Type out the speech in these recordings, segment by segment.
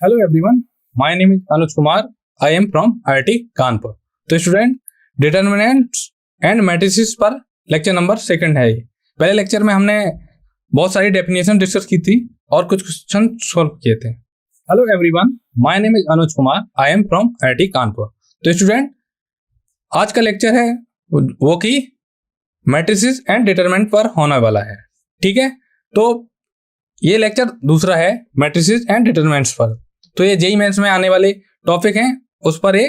Hello everyone, my name is Anuj Kumar. I am from IIT Kanpur. तो student, determinants and matrices पर lecture number 2 है। पहले lecture में हमने बहुत सारी डेफिनेशन डिस्कस की थी और कुछ क्वेश्चन सॉल्व किए थे। Hello everyone, my name is Anuj Kumar. I am from IIT Kanpur. तो स्टूडेंट, आज का लेक्चर है वो कि मैट्रिसेस एंड डिटरमिनेंट पर होने वाला है। ठीक है, तो ये लेक्चर दूसरा है मैट्रिसेस एंड डिटरमिनेंट्स पर। तो ये जेईई मेंस में आने वाले टॉपिक हैं, उस पर ये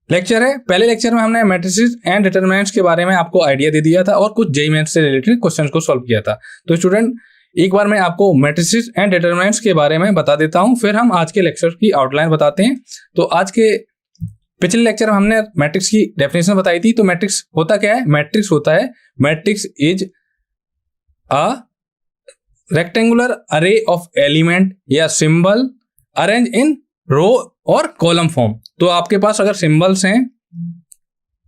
लेक्चर है। पहले लेक्चर में हमने मैट्रिसेस एंड डिटरमिनेंट्स के बारे में आपको आइडिया दे दिया था और कुछ जेईई मेंस से रिलेटेड क्वेश्चंस को सॉल्व किया था। तो स्टूडेंट, एक बार मैं आपको मैट्रिसेस एंड डिटरमिनेंट्स के बारे में बता देता हूं, फिर हम आज के लेक्चर की आउटलाइन बताते हैं। तो आज के पिछले लेक्चर में हमने मैट्रिक्स की डेफिनेशन बताई थी। तो मैट्रिक्स होता क्या है? मैट्रिक्स होता है, मैट्रिक्स इज अ रेक्टेंगुलर अरे ऑफ एलिमेंट या सिंबल अरेंज इन रो और कॉलम फॉर्म। तो आपके पास अगर सिंबल्स हैं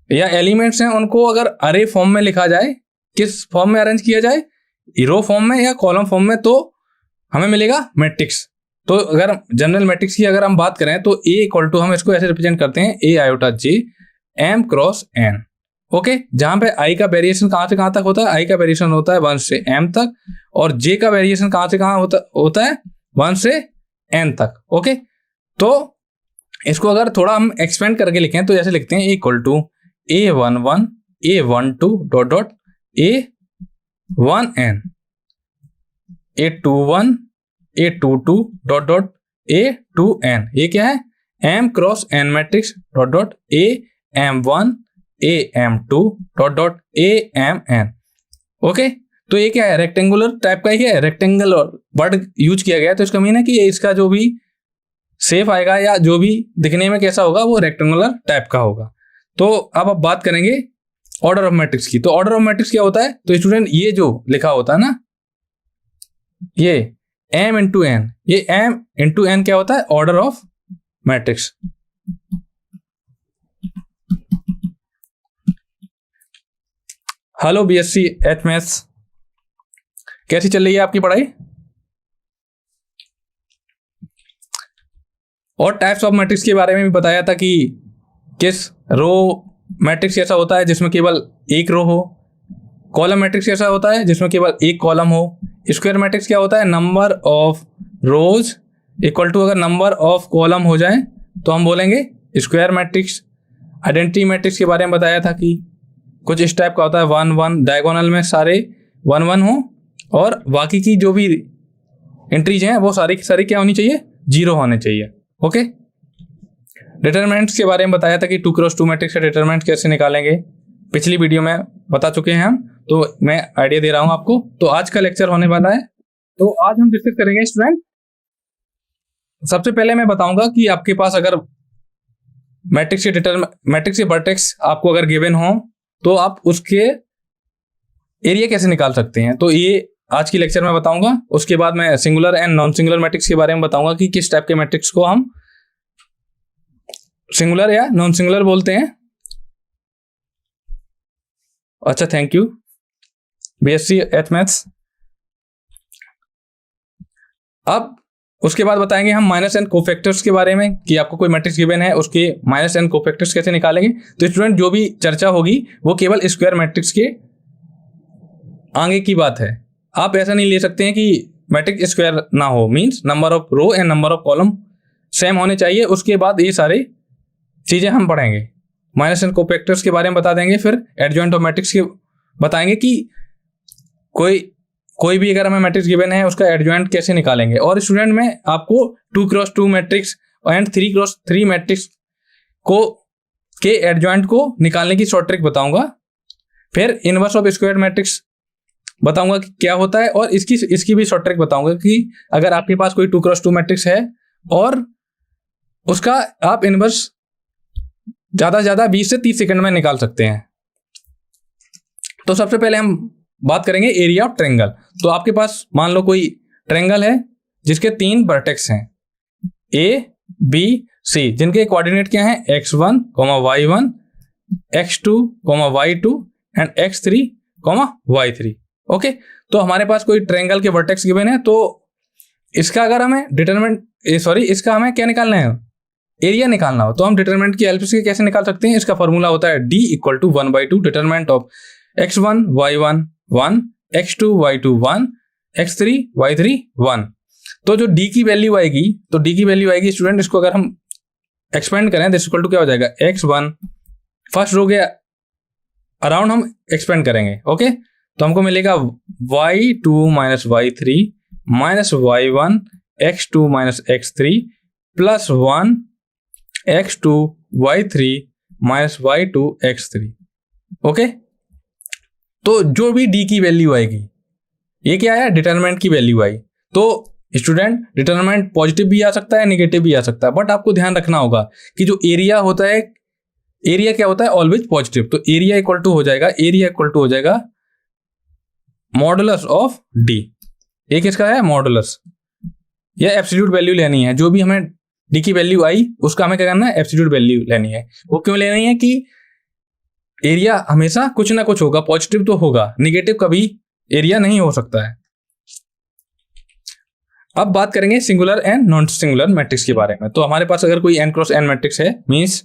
या एलिमेंट्स हैं, उनको अगर अरे फॉर्म में लिखा जाए, किस फॉर्म में अरेंज किया जाए, रो फॉर्म में या कॉलम फॉर्म में, तो हमें मिलेगा मैट्रिक्स। तो अगर जनरल मैट्रिक्स की अगर हम बात करें तो A इक्वल टू, हम इसको ऐसे रिप्रेजेंट करते हैं, A iota J M cross N। Okay, जहां पे I का वेरिएशन कहां से कहां तक होता है? I का वेरिएशन होता है 1 से M तक, और J का वेरिएशन कहां से कहां होता है? 1 से N तक। ओके, तो इसको अगर थोड़ा हम एक्सपेंड करके लिखें तो ऐसे लिखते हैं, equal to A11 A12 dot dot A1N A21 A22 dot dot A2N। ये क्या है? M cross N matrix dot dot AM1 AM2 dot dot AMN। Okay, तो ये क्या है? रेक्टेंगुलर टाइप का ही है। रेक्टेंगल वर्ड यूज किया गया है, तो इसका मीन है कि इसका जो भी शेप आएगा या जो भी दिखने में कैसा होगा, वो रेक्टेंगुलर टाइप का होगा। तो अब आप बात करेंगे ऑर्डर ऑफ मैट्रिक्स की। तो ऑर्डर ऑफ मैट्रिक्स क्या होता है? तो स्टूडेंट, ये जो लिखा होता है ना, ये M इंटू N, ये M इंटू N क्या होता है? Order of matrix. Hello BSc H maths, कैसी चल रही है आपकी पढ़ाई? और टाइप्स ऑफ मैट्रिक्स के बारे में भी बताया था कि किस रो मैट्रिक्स ऐसा होता है जिसमें केवल एक रो हो, कॉलम मैट्रिक्स ऐसा होता है जिसमें केवल एक कॉलम हो, स्क्वायर मैट्रिक्स क्या होता है? Number of rows equal to अगर नंबर ऑफ कॉलम हो जाए तो हम बोलेंगे स्क्वायर मैट्रिक्स। आइडेंटिटी मैट्रिक्स के बारे में बताया था कि कुछ इस टाइप का होता है, 1 1 डायगोनल में सारे 1 1 हो, और बाकी की जो भी एंट्रीज हैं वो सारी की सारी क्या होनी चाहिए? 0 होने चाहिए। ओके, डिटरमिनेंट्स के बारे में बताया था कि 2 क्रॉस 2 मैट्रिक्स का डिटरमिनेंट कैसे निकालेंगे, पिछली वीडियो में बता चुके हैं हम, तो मैं आइडिया दे रहा हूं आपको। तो आज का लेक्चर होने वाला है, तो आज हम डिस्कस करेंगे स्टूडेंट। सबसे पहले मैं बताऊंगा कि आपके पास अगर मैट्रिक्स के वर्टेक्स आपको अगर गिवन हो तो आप उसके एरिया कैसे निकाल सकते हैं, तो ये आज की लेक्चर में बताऊंगा। उसके बाद मैं singular and non singular matrix के बारे में बताऊंगा कि किस टाइप के मैट्रिक्स को हम सिंगुलर या नॉन सिंगुलर बोलते हैं। अच्छा, thank you BSc H maths. अब उसके बाद बताएंगे हम माइनस एंड कोफैक्टर्स के बारे में कि आपको कोई मैट्रिक्स गिवन है, उसके माइनस एंड कोफैक्टर्स कैसे निकालेंगे। तो स्टूडेंट, जो भी चर्चा होगी वो केवल स्क्वायर मैट्रिक्स के आगे की बात है। आप ऐसा नहीं ले सकते हैं कि मैट्रिक्स स्क्वायर ना हो, means number of row and number of column same होने चाहिए। उसके बाद ये सारी चीजें हम पढ़ेंगे। माइनस एंड कोफैक्टर्स के बारे में बता देंगे, फिर एडजॉइंट ऑफ मैट्रिक्स के बताएंगे कि कोई भी अगर हमें मैट्रिक्स गिवन है उसका एडजॉइंट कैसे निकालेंगे। और स्टूडेंट, में आपको 2 cross 2 matrix and 3 cross 3 matrix को के एडजॉइंट को निकालने की शॉर्ट ट्रिक बताऊंगा। फिर इनवर्स ऑफ स्क्वायर मैट्रिक्स बताऊंगा कि क्या होता है, और इसकी भी शॉर्ट ट्रिक बताऊंगा कि अगर आपके पास कोई 2 क्रॉस 2 मैट्रिक्स है और उसका आप इनवर्स ज्यादा से ज्यादा 20 से 30 सेकंड में निकाल सकते हैं। तो सबसे पहले हम बात करेंगे एरिया ऑफ ट्रायंगल। तो आपके पास मान लो कोई ट्रायंगल है जिसके 3 वर्टेक्स हैं, A B C, जिनके कोऑर्डिनेट क्या हैं? x1, y1, x2, y2 and x3, y3। Okay, तो हमारे पास कोई ट्रायंगल के वर्टेक्स गिवन है, तो इसका अगर हमें डिटरमिनेंट इसका हमें क्या निकालना है, एरिया निकालना हो, तो हम डिटरमिनेंट की हेल्प से कैसे निकाल सकते हैं, इसका फॉर्मूला होता है d equal to 1/2 determinant of x1 y1 1 x2 y2 1 x3 y3 1। तो जो d की वैल्यू आएगी, तो d की वैल्यू आएगी स्टूडेंट, इसको अगर हम एक्सपेंड करें दिस इक्वल टू क्या हो जाएगा, x1 फर्स्ट रो के अराउंड हम एक्सपेंड करेंगे। ओके, तो हमको मिलेगा y2 minus y3 minus y1 x2 minus x3 plus 1 x2 y3 minus y2 x3। Okay, तो जो भी d की वैल्यू आएगी, ये क्या है, डिटरमिनेंट की वैल्यू आई। तो स्टूडेंट डिटरमिनेंट पॉजिटिव भी आ सकता है, नेगेटिव भी आ सकता है, बट आपको ध्यान रखना होगा कि जो एरिया होता है, एरिया क्या होता है, ऑलवेज पॉजिटिव। तो एरिया इक्वल टू हो जाएगा मॉडुलस ऑफ डी। एक इसका है मॉडुलस, या एब्सोल्यूट वैल्यू लेनी है, जो भी हमें डी की वैल्यू आई उसका हमें क्या करना है, एब्सोल्यूट वैल्यू लेनी है। वो क्यों लेनी है कि एरिया हमेशा कुछ ना कुछ होगा, पॉजिटिव तो होगा, निगेटिव कभी एरिया नहीं हो सकता है। अब बात करेंगे singular and non singular matrix के बारे में। तो हमारे पास अगर कोई n क्रॉस n मैट्रिक्स है, मींस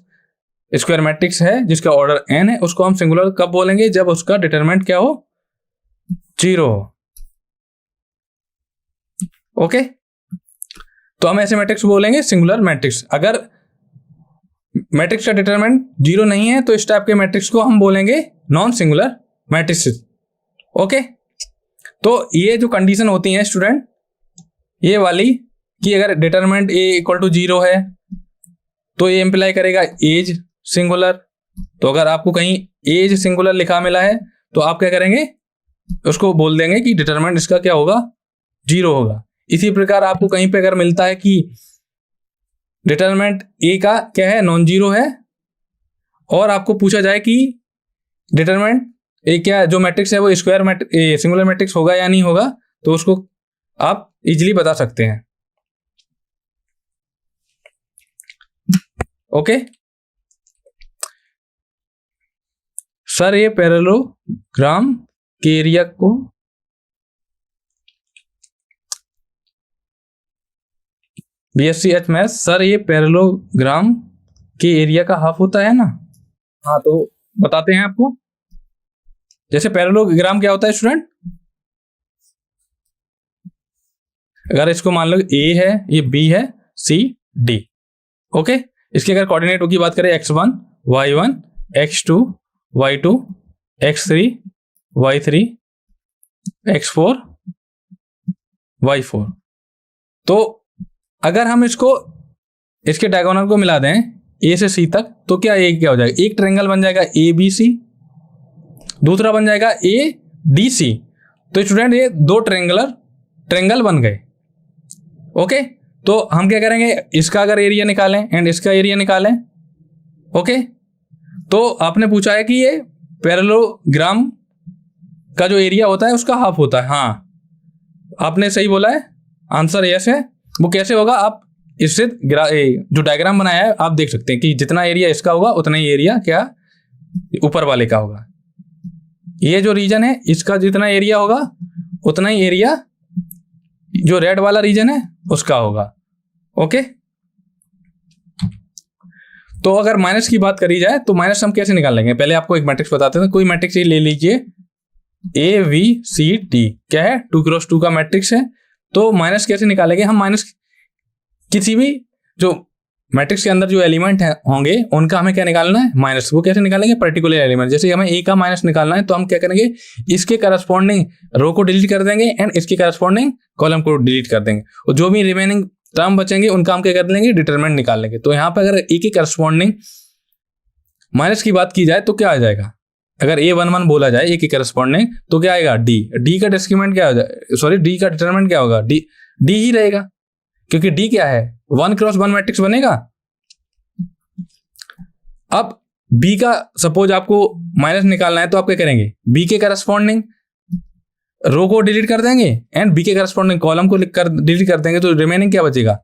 स्क्वायर मैट्रिक्स है जिसका ऑर्डर n है, उसको हम सिंगुलर कब बोलेंगे, जब उसका डिटरमिनेंट क्या हो, 0 हो। ओके, तो हम ऐसे मैट्रिक्स बोलेंगे सिंगुलर मैट्रिक्स। अगर मैट्रिक्स का डिटरमिनेंट 0 नहीं है तो इस टाइप के मैट्रिक्स को हम बोलेंगे नॉन सिंगुलर मैट्रिक्स। ओके, तो ये जो कंडीशन होती है स्टूडेंट, ये वाली कि अगर डिटरमिनेंट a इक्वल टू 0 है तो ये इंप्लाई करेगा एज सिंगुलर। तो अगर आपको कहीं एज सिंगुलर लिखा मिला है तो आप क्या करेंगे, उसको बोल देंगे कि डिटरमिनेंट इसका क्या होगा, 0 होगा। इसी प्रकार आपको कहीं पे अगर मिलता है कि डिटरमिनेंट a का क्या है, नॉन जीरो है, और आपको पूछा जाए कि डिटरमिनेंट ए क्या जो मैट्रिक्स है वो स्क्वायर मैट्रिक्स सिंगुलर मैट्रिक्स होगा या नहीं होगा, तो उसको आप इजीली बता सकते हैं। ओके सर, ये पैरेललोग्राम के एरिया को बीएससी एच मैथ्स, सर ये पैरेललोग्राम के एरिया का हाफ होता है ना। हाँ, तो बताते हैं आपको। जैसे पैरेललोग्राम क्या होता है स्टूडेंट, अगर इसको मान लो A है, ये B है, C D। ओके, इसके अगर कोऑर्डिनेटों की बात करें x1 y1 x2 y2 x3 y3 x4 y4। तो अगर हम इसके डायगोनल को मिला दें A से C तक, तो क्या ये क्या हो जाएगा, एक ट्रायंगल बन जाएगा ABC, दूसरा बन जाएगा ADC। तो स्टूडेंट ये दो ट्रायंगल बन गए। ओके, तो हम क्या करेंगे, इसका अगर एरिया निकालें एंड इसका एरिया निकालें। ओके, तो आपने पूछा है कि ये पैरेललोग्राम का जो एरिया होता है उसका हाफ होता है। हाँ, आपने सही बोला है, आंसर यस है। वो कैसे होगा, आप इससे जो डायग्राम बनाया है आप देख सकते हैं कि जितना एरिया इसका होगा उतना ही एरिया क्या ऊपर वाले का होगा। ये जो रीजन है इसका जितना एरिया होगा उतना ही एरिया जो रेड वाला रीजन है उसका होगा। ओके, तो अगर माइनस की बात करी जाए तो माइनस हम कैसे निकाल लेंगे, पहले आपको एक मैट्रिक्स बताते हैं। कोई मैट्रिक्स ले लीजिए AVCT, क्या है, 2x2 का मैट्रिक्स है। तो माइनस कैसे निकालेंगे हम, माइनस किसी भी जो मैट्रिक्स के अंदर जो एलिमेंट होंगे उनका हमें क्या निकालना है, माइनस। वो कैसे निकालेंगे, पर्टिकुलर एलिमेंट। जैसे हमें A का माइनस निकालना है तो हम क्या करेंगे, इसके करस्पॉन्डिंग रो को डिलीट कर देंगे एंड इसके करस्पॉन्डिंग कॉलम को डिलीट कर देंगे, और जो भी रिमेनिंग टर्म बचेंगे उनका हम क्या कर लेंगे, डिटरमिनेंट निकाल लेंगे। तो यहाँ पर अगर A के करस्पॉन्डिंग माइनस की बात की जाए तो क्या आ जाएगा, अगर A11 बोला जाए A के करस्पॉन्डिंग तो क्या आएगा, D का डिस्क्रीमेंट क्या हो जाए, सॉरी D का डिटरमिनेंट क्या होगा, D ही रहेगा, क्योंकि D क्या है, 1x1 मैट्रिक्स बनेगा। अब B का सपोज आपको माइनस निकालना है तो आप क्या करेंगे, B के करस्पॉन्डिंग रो को डिलीट कर देंगे एंड B के करस्पॉन्डिंग कॉलम को डिलीट कर देंगे, तो रिमेनिंग क्या बचेगा,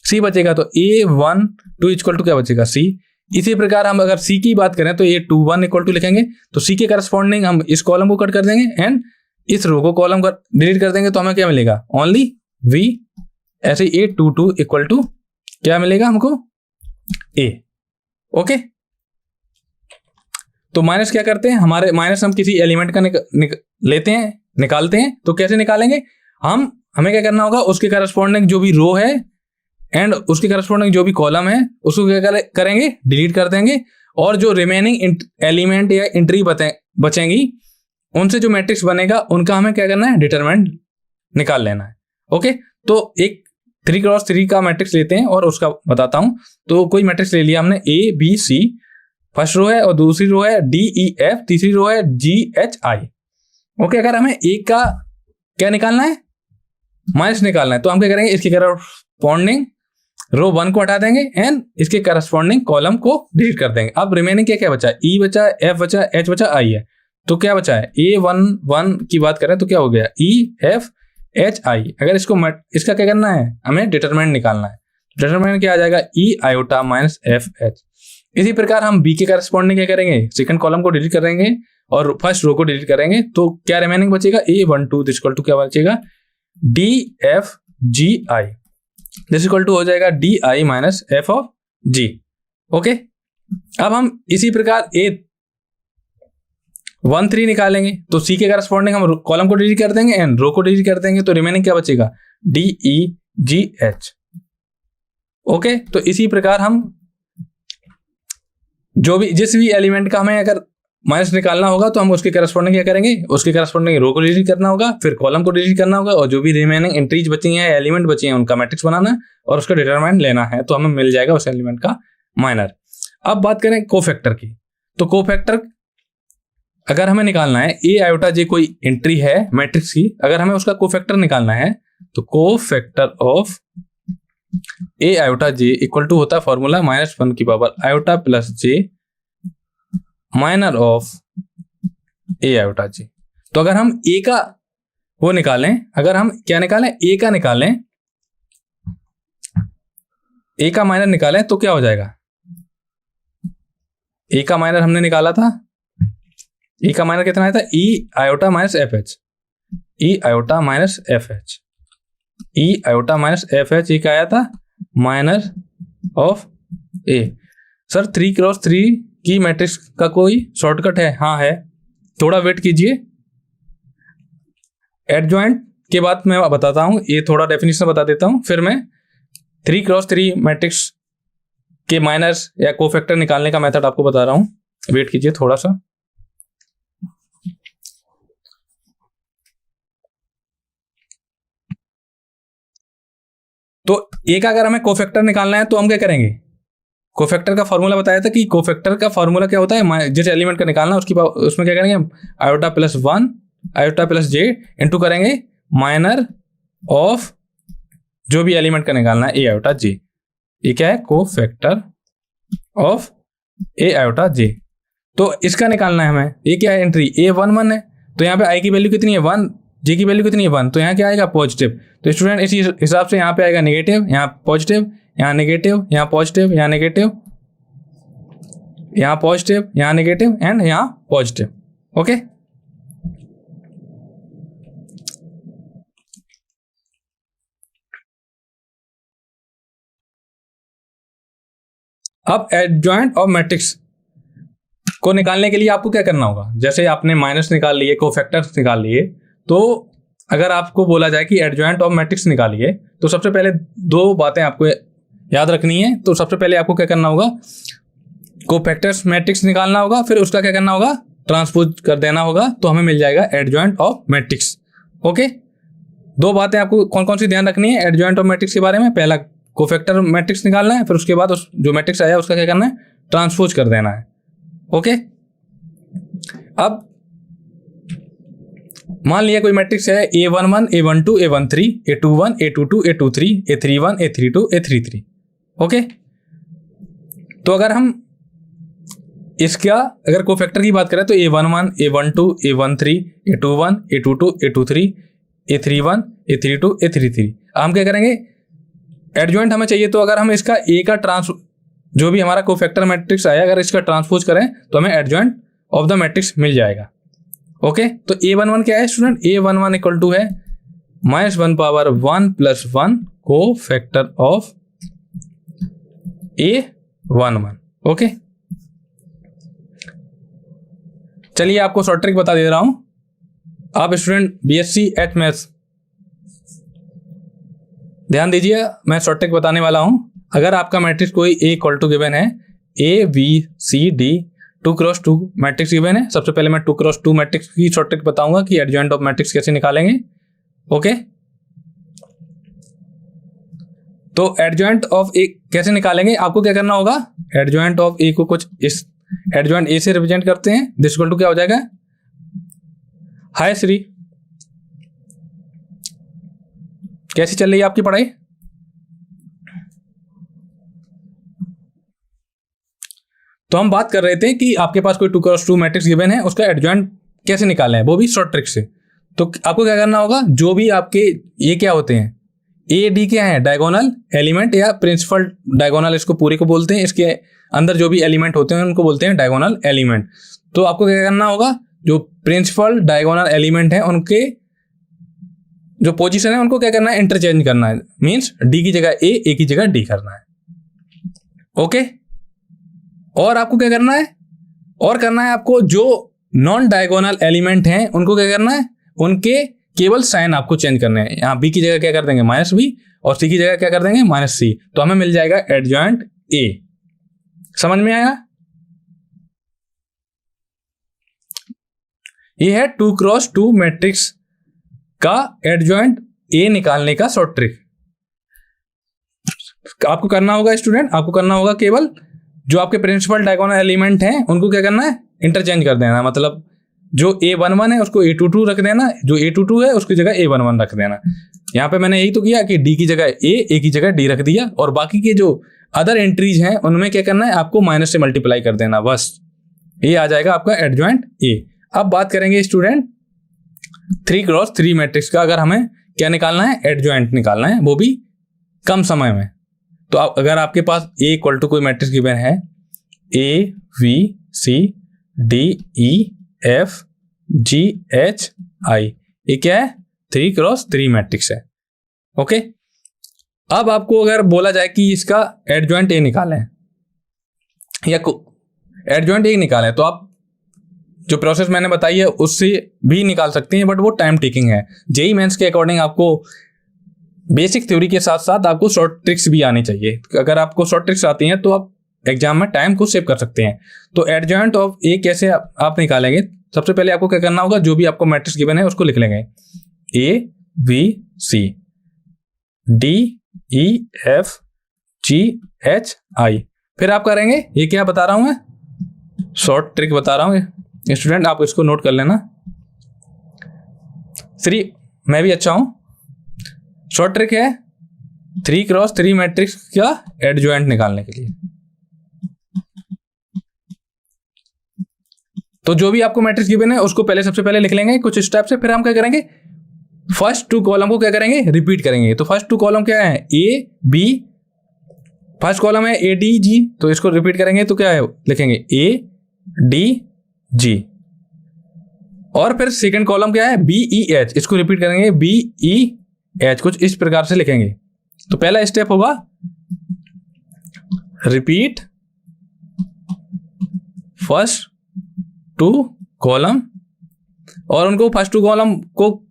C बचेगा। तो A12 इक्वल टू क्या बचेगा, C। इसी प्रकार हम अगर C की बात करें तो A21 इक्वल टू लिखेंगे, तो C के करस्पॉन्डिंग हम इस कॉलम को कट कर देंगे एंड इस रो को कॉलम कर डिलीट कर देंगे, तो हमें क्या मिलेगा, ओनली V ऐसे ही A22 इक्वल टू क्या मिलेगा हमको, A। ओके, तो माइनस क्या करते हैं, हमारे माइनस हम किसी एलिमेंट का लेते हैं, निकालते हैं। तो कैसे निकालेंगे, हमें क्या करना होगा, उसके करस्पॉन्डिंग जो भी रो है एंड उसके करस्पॉन्डिंग जो भी कॉलम है उसको क्या करेंगे, डिलीट कर देंगे, और जो रिमेनिंग एलिमेंट या एंट्री बचेंगी उनसे जो मैट्रिक्स बनेगा उनका हमें क्या करना है, डिटरमिनेंट निकाल लेना है। ओके, तो एक 3x3 का मैट्रिक्स लेते हैं और उसका बताता हूं। तो कोई मैट्रिक्स ले लिया हमने ABC, फर्स्ट रो है, और दूसरी रो है DEF, तीसरी रो है GHI। ओके, अगर हमें ए का क्या निकालना है, माइनस निकालना है, तो हम क्या करेंगे, इसके करस्पॉन्डिंग रो 1 को हटा देंगे एंड इसके करस्पॉन्डिंग कॉलम को डिलीट कर देंगे। अब रिमेनिंग क्या क्या बचा है, E बचा, F बचा, H बचा, I है। तो क्या बचा है, A11 की बात करें तो क्या हो गया, EFHI। अगर इसका क्या करना है, हमें डिटरमिनेंट निकालना है। डिटरमिनेंट क्या आ जाएगा, E iota माइनस FH। इसी प्रकार हम B के करस्पॉन्डिंग क्या करेंगे, सेकंड कॉलम को डिलीट करेंगे और फर्स्ट रो को डिलीट करेंगे। तो क्या रिमेनिंग बचेगा, A12 इक्वल टू क्या बचेगा, DFGI दिस इक्वल टू हो जाएगा DI minus F of G। Okay, अब हम इसी प्रकार A13 निकालेंगे। तो C के करस्पॉन्डिंग हम कॉलम को डिलीट कर देंगे एंड रो को डिलीट कर देंगे। तो रिमेनिंग क्या बचेगा, DEGH। ओके, तो इसी प्रकार हम जिस भी एलिमेंट का हमें अगर माइनस निकालना होगा तो हम उसके करस्पॉन्डिंग क्या करेंगे, उसके करस्पॉन्डिंग रो को डिलीट करना होगा, फिर कॉलम को डिलीट करना होगा, और जो भी रिमेनिंग एंट्रीज बची हैं, एलिमेंट बची हैं, उनका मैट्रिक्स बनाना है और उसका डिटरमिनेंट लेना है। तो हमें मिल जाएगा उस एलिमेंट का माइनर। अब बात करें कोफैक्टर की। तो कोफैक्टर अगर हमें निकालना है, A iota J कोई एंट्री है मैट्रिक्स की, अगर हमें उसका कोफैक्टर निकालना है तो cofactor of A iota J equal to होता है फॉर्मूला -1 की power iota plus J minor of A iota J। तो अगर हम A का वो निकालें, अगर हम क्या निकालें, A का निकालें, A का माइनर निकालें तो क्या हो जाएगा, A का माइनर हमने निकाला था, E का माइनर कितना आया था, E iota minus FH, E iota minus FH, E iota minus FH, ये क्या आया था, minor of A। Sir 3x3 की मैट्रिक्स का कोई शॉर्टकट है, हाँ है, थोड़ा वेट कीजिए, एडजॉइंट के बाद मैं बताता हूं, ये थोड़ा डेफिनेशन बता देता हूं, फिर मैं 3x3 मैट्रिक्स के माइनर्स या कोफैक्टर निकालने का मेथड आपको बता रहा हूं, वेट कीजिए थोड़ा सा। तो A का अगर हमें कोफैक्टर निकालना है तो हम क्या करेंगे, कोफैक्टर का फॉर्मूला बताया था कि कोफैक्टर का फॉर्मूला क्या होता है, जिस एलिमेंट का निकालना है उसमें क्या करेंगे, iota plus 1 iota plus J into करेंगे माइनर ऑफ जो भी एलिमेंट का निकालना है A आयोटा J। ये क्या है, cofactor of A iota J। तो इसका निकालना है हमें, ये क्या है, एंट्री A11 है, तो यहाँ पे I की वैल्यू कितनी है 1, J की वैल्यू कितनी है 1, तो यहाँ क्या आएगा, पॉजिटिव। तो स्टूडेंट इसी हिसाब से यहाँ पे आएगा नेगेटिव, यहाँ पॉजिटिव, यहाँ नेगेटिव, यहाँ पॉजिटिव, यहाँ नेगेटिव, यहाँ पॉजिटिव, यहाँ नेगेटिव एंड यहाँ पॉजिटिव। ओके, अब एडजॉइंट ऑफ मैट्रिक्स को निकालने के लिए आपको क्या करना होगा, जैसे आपने माइनस निकाल लिए, कोफैक्टर्स निकाल लिए, तो अगर आपको बोला जाए कि एडजॉइंट ऑफ मैट्रिक्स निकालिए तो सबसे पहले दो बातें आपको याद रखनी है। तो सबसे पहले आपको क्या करना होगा, कोफैक्टर्स मैट्रिक्स निकालना होगा, फिर उसका क्या करना होगा, ट्रांसपोज कर देना होगा, तो हमें मिल जाएगा एडजॉइंट ऑफ मैट्रिक्स। ओके, दो बातें आपको कौन कौन सी ध्यान रखनी है एडजॉइंट ऑफ मैट्रिक्स के बारे में, पहला कोफैक्टर मैट्रिक्स निकालना है, फिर उसके बाद उस जो मैट्रिक्स आया उसका क्या करना है, ट्रांसपोज कर देना है। ओके, अब मान लिया कोई मैट्रिक्स है A11 A12 A13 A21 A22 A23 A31 A32 A33। Okay, तो अगर हम इसका अगर कोफैक्टर की बात करें तो A11 A12 A13 A21 A22 A23 A31 A32 A33। हम क्या करेंगे, एडजॉइंट हमें चाहिए, तो अगर हम इसका A का जो भी हमारा कोफैक्टर मैट्रिक्स आया अगर इसका ट्रांसपोज करें तो हमें एडजॉइंट ऑफ द मैट्रिक्स मिल जाएगा। ओके, तो A11 क्या है स्टूडेंट, A11 इक्वल टू है -1 पावर 1 प्लस 1 को फैक्टर ऑफ A11। ओके, चलिए आपको शॉर्ट ट्रिक बता दे रहा हूं। आप स्टूडेंट BSc एट मैथ्स ध्यान दीजिए, मैं शॉर्ट ट्रिक बताने वाला हूं। अगर आपका मैट्रिक्स कोई A इक्वल टू गिवन है, ABCD 2x2 मैट्रिक्स गिवन है। सबसे पहले मैं 2x2 मैट्रिक्स की शॉर्ट ट्रिक बताऊंगा कि एडजॉइंट ऑफ मैट्रिक्स कैसे निकालेंगे। ओके, तो एडजॉइंट ऑफ ए कैसे निकालेंगे, आपको क्या करना होगा, एडजॉइंट ऑफ ए को कुछ इस एडजॉइंट ए से रिप्रेजेंट करते हैं। दिस इक्वल टू क्या हो जाएगा, हाय श्री, कैसी चल रही है आपकी पढ़ाई? तो हम बात कर रहे थे कि आपके पास कोई 2x2 मैट्रिक्स गिवन है, उसका एडजॉइंट कैसे निकालें, वो भी शॉर्ट ट्रिक से। तो आपको क्या करना होगा, जो भी आपके ये क्या होते हैं, ए डी क्या है, डायगोनल एलिमेंट या प्रिंसिपल डायगोनल, इसको पूरे को बोलते हैं। इसके अंदर जो भी एलिमेंट होते हैं उनको बोलते हैं डायगोनल एलिमेंट। तो आपको क्या करना होगा, जो प्रिंसिपल डायगोनल एलिमेंट है उनके जो पोजीशन है उनको क्या करना है, इंटरचेंज करना है। मींस डी की जगह ए की जगह डी करना है। ओके, और आपको क्या करना है, और करना है आपको जो नॉन डायगोनल एलिमेंट हैं उनको क्या करना है, उनके केवल साइन आपको चेंज करने हैं। यहाँ बी की जगह क्या कर देंगे -b और सी की जगह क्या कर देंगे -c, तो हमें मिल जाएगा एडजॉइंट ए। समझ में आया? ये है 2x2 मैट्रिक्स का एडजॉइंट ए निकालने का शॉर्ट ट्रिक। आपको करना होगा स्टूडेंट, आपको करना होगा केवल जो आपके प्रिंसिपल डायगोनल एलिमेंट हैं उनको क्या करना है, इंटरचेंज कर देना। मतलब जो A11 है उसको A22 रख देना, जो A22 है उसकी जगह A11 रख देना। यहाँ पे मैंने यही तो किया कि D की जगह A की जगह D रख दिया, और बाकी के जो अदर एंट्रीज हैं उनमें क्या करना है, आपको माइनस से मल्टीप्लाई कर देना, बस ये आ जाएगा आपका एडजॉइंट ए। अब बात करेंगे स्टूडेंट 3x3 मैट्रिक्स का। अगर हमें क्या निकालना है, एडजॉइंट निकालना है, वो भी कम समय में। तो अगर आपके पास A इक्वल टू कोई मैट्रिक्स गिवन है, ABCDEFGHI, ये क्या है, 3x3 मैट्रिक्स है। ओके, अब आपको अगर बोला जाए कि इसका एडजॉइंट ए निकालें या एडजॉइंट ए निकालें, तो आप जो प्रोसेस मैंने बताई है उससे भी निकाल सकते हैं, बट वो टाइम टेकिंग है। जेईई मेंस के अकॉर्डिंग आपको बेसिक थ्योरी के साथ साथ आपको शॉर्ट ट्रिक्स भी आनी चाहिए। अगर आपको शॉर्ट ट्रिक्स आती हैं तो आप एग्जाम में टाइम को सेव कर सकते हैं। तो एडजॉइंट ऑफ ए कैसे आप निकालेंगे, सबसे पहले आपको क्या करना होगा, जो भी आपको मैट्रिक्स गिवन है उसको लिख लेंगे, ABCDEFGHI। फिर आप करेंगे, ये क्या बता रहा हूं मैं, शॉर्ट ट्रिक बता रहा हूं स्टूडेंट, आप इसको नोट कर लेना। 3, मैं भी अच्छा हूं। शॉर्ट ट्रिक है 3x3 मैट्रिक्स का एडजॉइंट निकालने के लिए। तो जो भी आपको मैट्रिक्स गिवन है उसको पहले सबसे पहले लिख लेंगे कुछ स्टेप से। फिर हम क्या करेंगे, फर्स्ट 2 कॉलम को क्या करेंगे, रिपीट करेंगे। तो फर्स्ट 2 कॉलम क्या है, A B, फर्स्ट कॉलम है ADG, तो इसको रिपीट करेंगे तो क्या है, लिखेंगे ADG। और फिर सेकंड कॉलम क्या है, BEH, इसको रिपीट करेंगे BEH, कुछ इस प्रकार से लिखेंगे। तो पहला स्टेप होगा रिपीट फर्स्ट 2 कॉलम, और उनको फर्स्ट 2 कॉलम को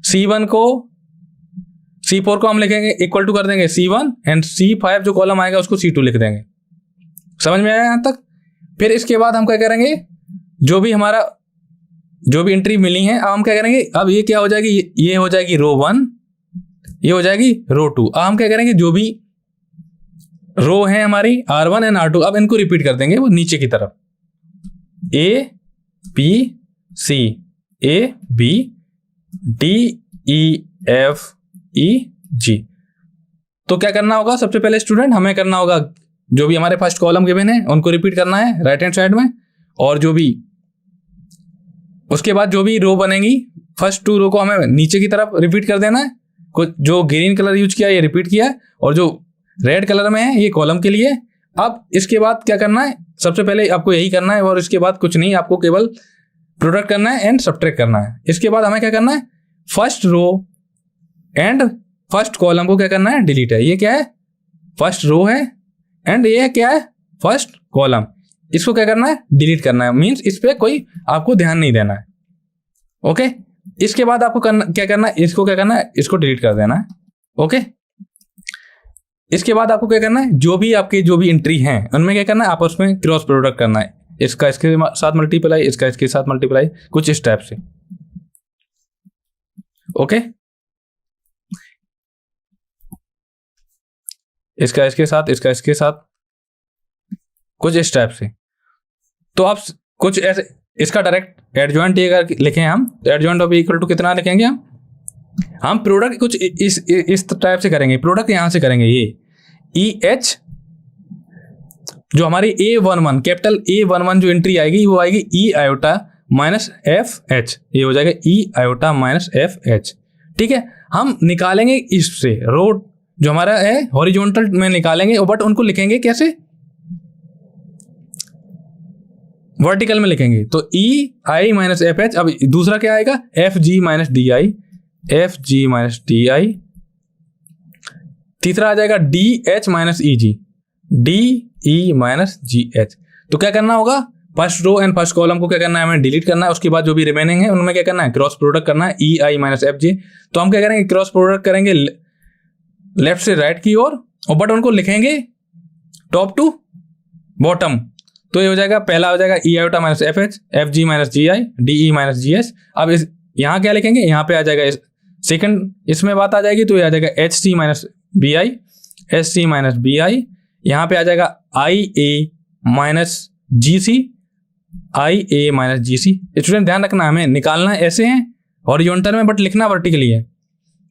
C1 को C4 को हम लिखेंगे इक्वल टू कर देंगे C1, एंड C5 जो कॉलम आएगा उसको C2 लिख देंगे। समझ में आया यहां तक? फिर इसके बाद हम क्या करेंगे, जो भी एंट्री मिली है, अब हम क्या करेंगे, अब ये क्या हो जाएगी, ये हो जाएगी रो 1, ये हो जाएगी रो 2। अब हम क्या करेंगे, जो भी रो है हमारी R1 एंड R2, अब इनको रिपीट कर देंगे वो नीचे की तरफ, ABCDEFEG। तो क्या करना होगा, सबसे पहले स्टूडेंट हमें करना होगा, जो भी हमारे फर्स्ट कॉलम गिवन है उनको रिपीट करना है राइट हैंड साइड में, और जो भी उसके बाद जो भी रो बनेगी, फर्स्ट 2 रो को हमें नीचे की तरफ रिपीट कर देना है। कुछ जो ग्रीन कलर यूज किया ये रिपीट किया है, और जो रेड कलर में है ये कॉलम के लिए। अब इसके बाद क्या करना है, सबसे पहले आपको यही करना है, और इसके बाद कुछ नहीं, आपको केवल प्रोडक्ट करना है एंड सब्ट्रैक्ट करना है। इसके बाद हमें क्या करना है, first row and first column को क्या करना है, डिलीट है। ये क्या है, फर्स्ट रो है, एंड ये क्या है, फर्स्ट कॉलम। इसको क्या करना है, डिलीट करना है, मीन्स इस पे कोई आपको ध्यान नहीं देना है। ओके, इसके बाद आपको क्या करना है, इसको क्या करना है, इसको डिलीट कर देना है। ओके, इसके बाद आपको क्या करना है, जो भी आपके जो भी एंट्री हैं उनमें क्या करना है, आपस में क्रॉस प्रोडक्ट करना है। इसका इसके साथ मल्टीप्लाई, इसका इसके साथ मल्टीप्लाई, कुछ इस टाइप से। ओके, इसका इसके साथ, इसका इसके साथ, कुछ इस टाइप से। तो आप कुछ ऐसे, इसका डायरेक्ट एडजॉइंट अगर लिखें हम, तो एडजॉइंट ऑफ इक्वल टू कितना लिखेंगे हम प्रोडक्ट कुछ इस टाइप से करेंगे। प्रोडक्ट यहां से करेंगे, ये EH जो हमारी A11 कैपिटल A11 जो एंट्री आएगी वो आएगी E आयोटा माइनस FH, ये हो जाएगा E आयोटा माइनस FH। ठीक है, हम निकालेंगे इससे रो जो हमारा है हॉरिजॉन्टल में निकालेंगे, बट उनको लिखेंगे कैसे, वर्टिकल में लिखेंगे। तो EI माइनस FH। अब दूसरा क्या आएगा, FG minus DI, FG minus DI। तीसरा आ जाएगा DH minus EG, DE minus GH। तो क्या करना होगा, first row and first column को क्या करना है, हमें डिलीट करना है। उसके बाद जो भी रिमेनिंग है उनमें क्या करना है, क्रॉस प्रोडक्ट करना है, EI माइनस FJ। तो हम क्या करेंगे, क्रॉस प्रोडक्ट करेंगे लेफ्ट से राइट की ओर, और बट उनको लिखेंगे टॉप टू बॉटम। तो ये हो जाएगा, पहला हो जाएगा E iota minus FH, FG minus GI, DE minus GH। अब इस यहाँ क्या लिखेंगे, यहाँ पे आ जाएगा सेकंड इसमें बात आ जाएगी, तो ये आ जाएगा HC minus BI, SC minus BI। यहाँ पे आ जाएगा IA minus GC, IA minus GC। Student ध्यान रखना, हमें निकालना ऐसे है हॉरिजॉन्टल में, बट लिखना वर्टिकली है।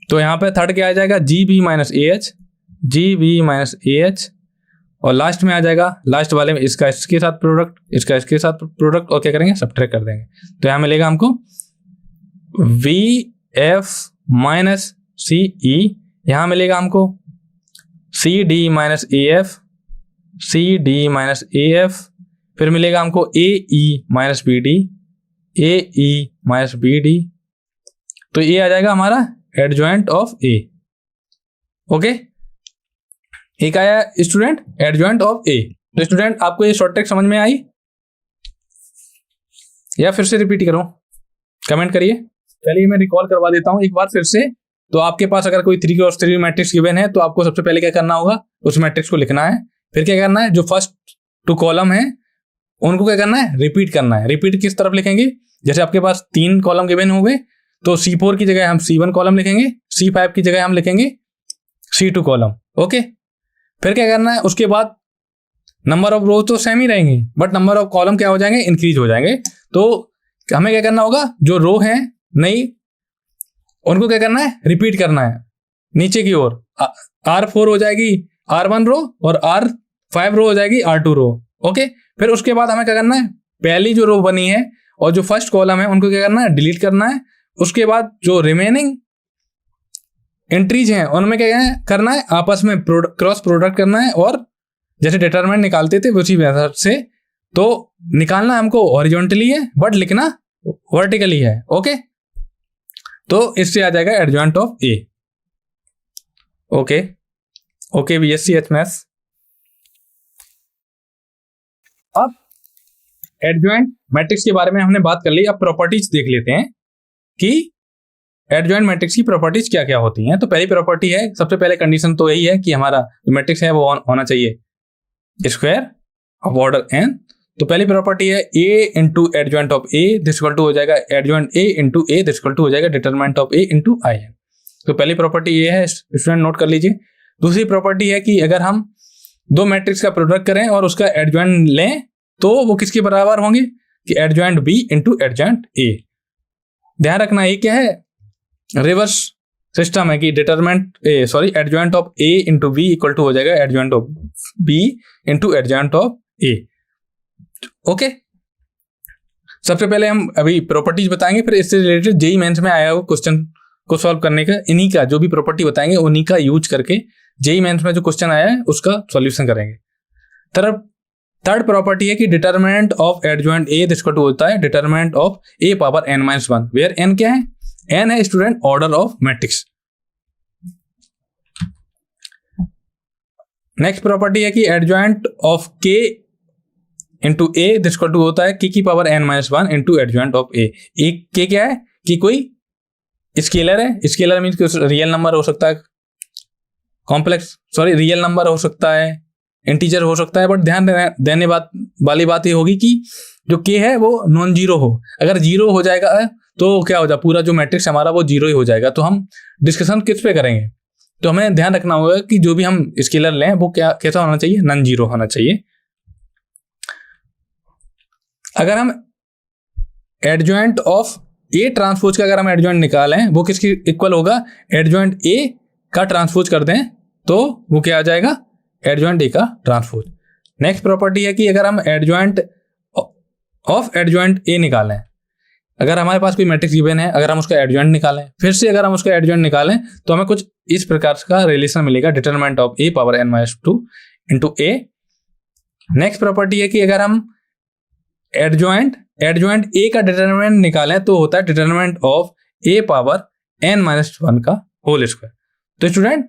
तो यहाँ पे थर्ड क्या आ जाएगा, GB minus AH, GB minus AH। और लास्ट में आ जाएगा, लास्ट वाले में इसका इसके साथ प्रोडक्ट, इसका इसके साथ प्रोडक्ट, और क्या करेंगे, सब्ट्रैक्ट कर देंगे। तो यहाँ मिलेगा हमको VF माइनस CE, यहाँ मिलेगा हमको CD minus AF, CD minus AF। फिर मिलेगा हमको AE minus BD, AE minus BD। तो ये आ जाएगा हमारा एडजॉइंट ऑफ A। ओके, एक आया स्टूडेंट एडजॉइंट ऑफ A। तो स्टूडेंट आपको ये शॉर्ट ट्रिक समझ में आई या फिर से रिपीट करूं, कमेंट करिए। चलिए मैं रिकॉल करवा देता हूं एक बार फिर से। तो आपके पास अगर कोई 3x3 मैट्रिक्स गिवन है, तो आपको सबसे पहले क्या करना होगा, उस मैट्रिक्स को लिखना है। फिर क्या करना है, जो फर्स्ट टू कॉलम है उनको क्या करना है, रिपीट करना है। रिपीट किस तरफ लिखेंगे, जैसे आपके पास 3 कॉलम गिवन हो गए, तो C4 की जगह हम C1 कॉलम लिखेंगे, C5 की जगह हम लिखेंगे C2 कॉलम। ओके, फिर क्या करना है, उसके बाद नंबर ऑफ रो तो सेम ही रहेंगे, बट नंबर ऑफ कॉलम क्या हो जाएंगे, इंक्रीज हो जाएंगे। तो हमें क्या करना होगा, जो रो है नई उनको क्या करना है, रिपीट करना है नीचे की ओर। R4 हो जाएगी R1 रो, और R5 रो हो जाएगी R2 रो। ओके, फिर उसके बाद हमें क्या करना है, पहली जो रो बनी है और जो फर्स्ट कॉलम है उनको क्या करना है, डिलीट करना है। उसके बाद जो रिमेनिंग एंट्रीज हैं उनमें क्या करना है, आपस में क्रॉस प्रोडक्ट करना है, और जैसे डिटरमिनेंट निकालते थे उसी मेथड से। तो निकालना हमको हॉरिजॉन्टली है, बट लिखना वर्टिकली है। ओके, तो इससे आ जाएगा adjoint of A। Okay okay BSc HMaths। अब एडजॉइंट मैट्रिक्स के बारे में हमने बात कर ली, अब प्रॉपर्टीज देख लेते हैं कि एडजॉइंट मैट्रिक्स की प्रॉपर्टीज क्या क्या होती हैं। तो पहली प्रॉपर्टी है, सबसे पहले कंडीशन तो यही है कि हमारा जो मैट्रिक्स है वो होना चाहिए स्क्वायर ऑफ ऑर्डर n। तो पहली प्रॉपर्टी है A into adjoint of A this equal to हो जाएगा adjoint A into A this equal to हो जाएगा determinant of A into IN। तो पहली प्रॉपर्टी ये है, स्टूडेंट नोट कर लीजिए। दूसरी प्रॉपर्टी है कि अगर हम दो मैट्रिक्स का प्रोडक्ट करें और उसका एडजॉइंट लें, तो वो किसके बराबर होंगे, कि adjoint B into adjoint A। ध्यान रखना ये क्या है, रिवर्स सिस्टम है कि adjoint of A into B equal to हो जाएगा adjoint of B into adjoint of A। Okay, सबसे पहले हम अभी प्रॉपर्टीज बताएंगे, फिर इससे रिलेटेड जेईई मेंस में आया हुआ क्वेश्चन को सॉल्व करने का, इन्हीं का जो भी प्रॉपर्टी बताएंगे उन्हीं का यूज करके जेईई मेंस में जो क्वेश्चन आया है उसका सॉल्यूशन करेंगे। थर्ड प्रॉपर्टी है कि determinant of adjoint A this equal to होता है determinant of A power n-1, where n क्या है, n है student order of matrix. Next property है कि adjoint of k into A this equal to होता है की power n minus one into adjoint of A. एक के क्या है कि कोई स्केलर है, स्केलर मीन्स रियल नंबर हो सकता है, रियल नंबर हो सकता है, इंटीजर हो सकता है, बट ध्यान देने वाली बात ये होगी कि जो के है वो नॉन जीरो हो। अगर जीरो हो जाएगा तो क्या हो जाए, पूरा जो मैट्रिक्स हमारा वो जीरो ही हो जाएगा। तो हम डिस्कशन किस पे करेंगे, तो हमें ध्यान रखना होगा कि जो भी हम स्केलर लें वो कैसा होना चाहिए, नॉन जीरो होना चाहिए। अगर हम एडजॉइंट ऑफ ए ट्रांसपोज का अगर हम एडजॉइंट निकालें वो किसकी इक्वल होगा, एडजॉइंट ए का ट्रांसपोज कर दें तो वो क्या आ जाएगा, एडजॉइंट ए का ट्रांसपोज। नेक्स्ट प्रॉपर्टी है कि अगर हम एडजॉइंट ऑफ एडजॉइंट ए निकालें, अगर हमारे पास कोई मैट्रिक्स गिवन है, अगर हम उसका एडजॉइंट निकालें, फिर से अगर हम उसका एडजॉइंट निकालें तो हमें कुछ इस प्रकार का रिलेशन मिलेगा, determinant of A power n minus 2 into A. Next property है कि अगर हम एडजॉइंट ए का डिटरमिनेंट निकालें तो होता है determinant of A power n minus 1 का होल स्क्वायर। तो स्टूडेंट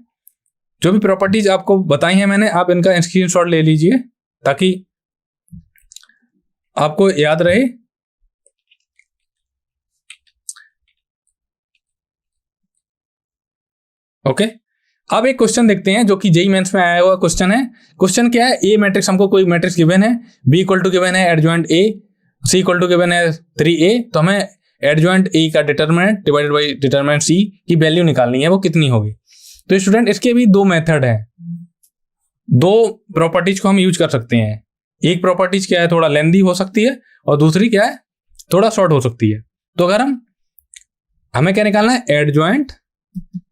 जो भी प्रॉपर्टीज आपको बताई हैं मैंने, आप इनका स्क्रीनशॉट ले लीजिए ताकि आपको याद रहे। ओके, अब एक क्वेश्चन देखते हैं जो कि जेईई मेंस में आया हुआ क्वेश्चन है। क्वेश्चन क्या है, ए मैट्रिक्स, हमको कोई मैट्रिक्स गिवन है, बी इक्वल टू गिवन है adjoint A, C equal to given है 3a, तो हमें एडजॉइंट ए का determinant divided by determinant C की वैल्यू निकालनी है, वो कितनी होगी। तो स्टूडेंट इसके भी दो मेथड हैं, दो प्रॉपर्टीज को हम यूज कर सकते हैं। एक प्रॉपर्टीज क्या है, थोड़ा लेंदी हो सकती है, और दूसरी क्या है, थोड़ा शॉर्ट हो सकती है। तो अगर हमें क्या निकालना है, एडजॉइंट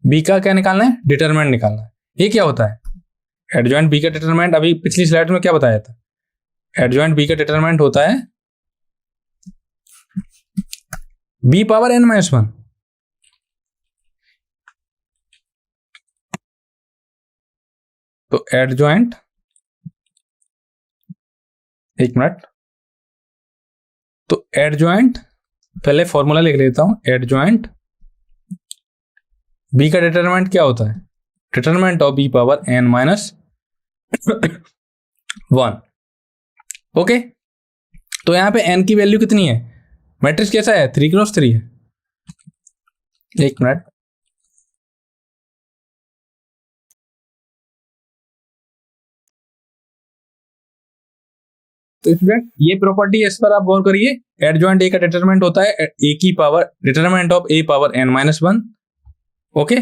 बी का क्या निकालना है, डिटरमिनेंट निकालना है। ये क्या होता है, एडजॉइंट बी का डिटरमिनेंट, अभी पिछली स्लाइड में क्या बताया था, एडजॉइंट बी का डिटरमिनेंट होता है बी पावर n माइनस 1। तो एडजॉइंट, एक मिनट, तो एडजॉइंट, पहले फॉर्मूला लिख लेता हूं, एडजॉइंट बी का डिटरमिनेंट क्या होता है, determinant of B power n minus 1। Okay, तो यहां पे n की वैल्यू कितनी है, मैट्रिक्स कैसा है, 3x3 है। एक मिनट, तो स्टूडेंट ये प्रॉपर्टी इस पर आप गौर करिए, एडजॉइंट ए का डिटरमिनेंट होता है ए की power, determinant of A power n minus 1। Okay,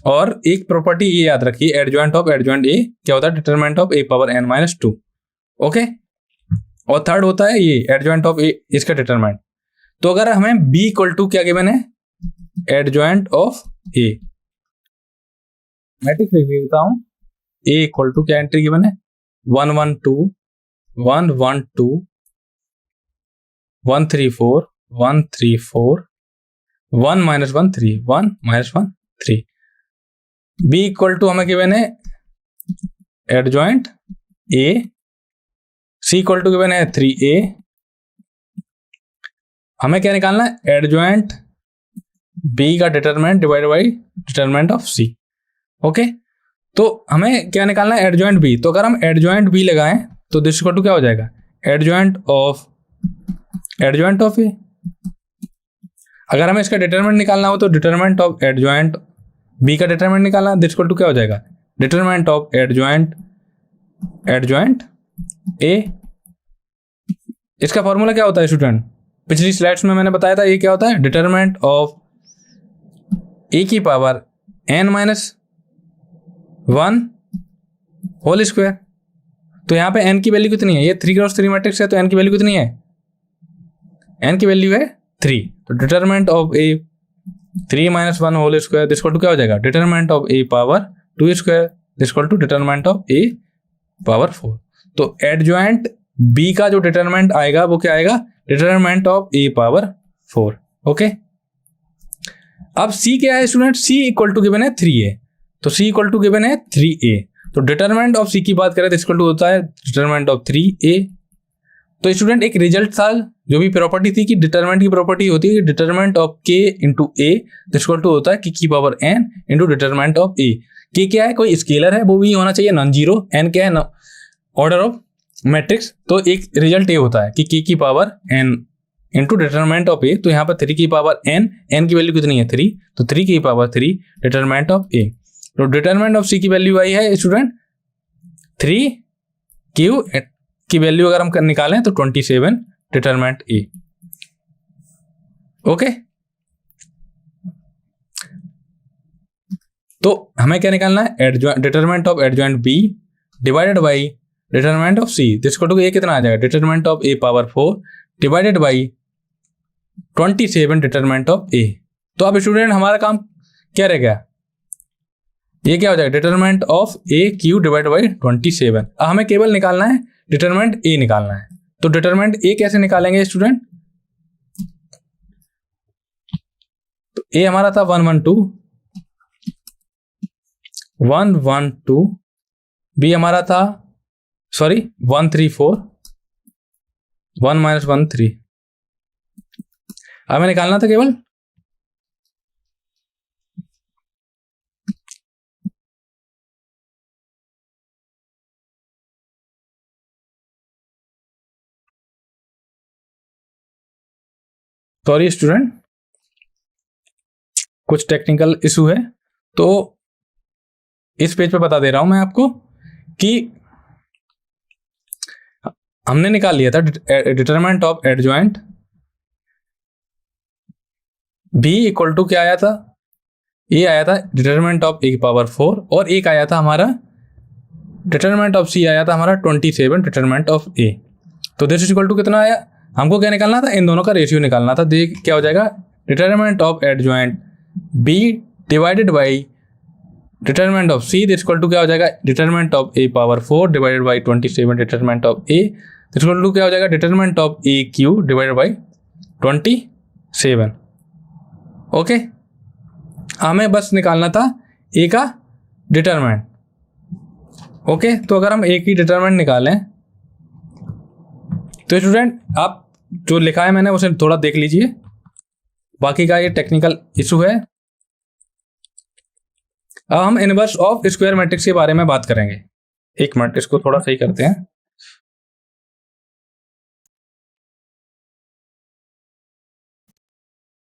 और एक प्रॉपर्टी ये याद रखिए, एडजॉइंट ऑफ एडजॉइंट ए क्या होता है, determinant of A power n minus 2। Okay, और थर्ड होता है ये एडजॉइंट ऑफ ए, इसका डिटरमिनेंट। तो अगर हमें b इक्वल टू क्या गिवन है, एडजॉइंट ऑफ ए, मैट्रिक्स लिख देता हूं, a इक्वल टू क्या एंट्री गिवन है, 1 1 2 1 1 2 1 3 4 1 3 4 1 minus 1 3 1 minus 1 3। b equal to हमें गिवन है adjoint a, c equal to given है 3a, हमें क्या निकालना है, एडजॉइंट b का determinant divide by determinant of c। Okay, तो हमें क्या निकालना है, एडजॉइंट b। तो अगर हम एडजॉइंट b लगाएं तो दिस इक्वल टू क्या हो जाएगा, एडजॉइंट ऑफ a। अगर हमें इसका डिटरमिनेंट निकालना हो तो डिटरमिनेंट ऑफ एडजॉइंट b का डिटरमिनेंट निकालना, दिस इक्वल टू क्या हो जाएगा, डिटरमिनेंट ऑफ एडजॉइंट a। इसका फॉर्मूला क्या होता है स्टूडेंट, पिछली स्लाइड्स में मैंने बताया था, ये क्या होता है, डिटरमिनेंट ऑफ a की power n minus 1 whole square. तो यहाँ पे n की वैल्यू कितनी है, ये 3x3 मैट्रिक्स है, तो n की वैल्यू कितनी है, n की वैल्यू है 3। तो determinant of a 3 minus 1 whole square, this equal to क्या हो जाएगा, determinant of a power 2 square, this equal to determinant of a power 4। तो एडजॉइंट b का जो डिटरमिनेंट आएगा वो क्या आएगा, determinant of a power 4। Okay, अब c क्या है student, c equal to given है 3a, तो c इक्वल टू गिवन है 3a। तो डिटरमिनेंट ऑफ c की बात करें तो इक्वल टू होता है डिटरमिनेंट ऑफ 3a। तो स्टूडेंट एक रिजल्ट था, जो भी प्रॉपर्टी थी कि डिटरमिनेंट की प्रॉपर्टी होती है determinant of k into A, equal to होता है की power n into determinant of a। के क्या है, कोई स्केलर है, वो भी होना चाहिए नॉन जीरो, एन क्या है, ऑर्डर ऑफ मैट्रिक्स। तो एक रिजल्ट ये होता है कि के की power n into determinant of A, तो यहाँ पर 3 की पावर एन, एन की वैल्यू कितनी है 3, तो 3 की पावर 3 डिटरमिनेंट ऑफ ए। तो डिटरमिनेंट ऑफ सी की वैल्यू आई है स्टूडेंट 3, क्यू की वैल्यू अगर हम निकालें तो 27 डिटरमिनेंट ए। ओके, तो हमें क्या निकालना है, determinant of adjoint B divided by determinant of C, जिसको टू ए कितना आ जाएगा, determinant of A power 4 divided by 27 determinant of A. तो अब स्टूडेंट हमारा काम क्या रह गया, ये क्या हो जाएगा, determinant of A Q divide by 27। अब हमें केवल निकालना है डिटरमिनेंट ए निकालना है। तो डिटरमिनेंट ए कैसे निकालेंगे स्टूडेंट, तो ए हमारा था 112, बी हमारा था 134, 1 - 1 3। हमें निकालना था केवल सॉरी स्टूडेंट, कुछ टेक्निकल इशू है, तो इस पेज पे बता दे रहा हूं मैं आपको कि हमने निकाल लिया था determinant of adjoint B equal to क्या आया था, ये आया था डिटरमिनेंट ऑफ ए की पावर 4, और एक आया था हमारा डिटरमिनेंट ऑफ सी आया था हमारा 27 डिटरमिनेंट ऑफ ए। तो दिस इज इक्वल टू कितना आया, हमको क्या निकालना था, इन दोनों का रेशियो निकालना था। देख क्या हो जाएगा, determinant of adjoint B divided by determinant of C, this equal to क्या हो जाएगा, determinant of A power 4 divided by 27 determinant of A, this equal to क्या हो जाएगा, determinant of A cube divided by 27। Okay, हमें बस निकालना था ए का डिटरमिनेंट। ओके, तो अगर हम ए की डिटरमिनेंट निकालें तो स्टूडेंट आप जो लिखा है मैंने उसे थोड़ा देख लीजिए, बाकी का ये टेक्निकल इशू है। अब हम इनवर्स ऑफ स्क्वायर मैट्रिक्स के बारे में बात करेंगे। एक मिनट, इसको थोड़ा सही करते हैं।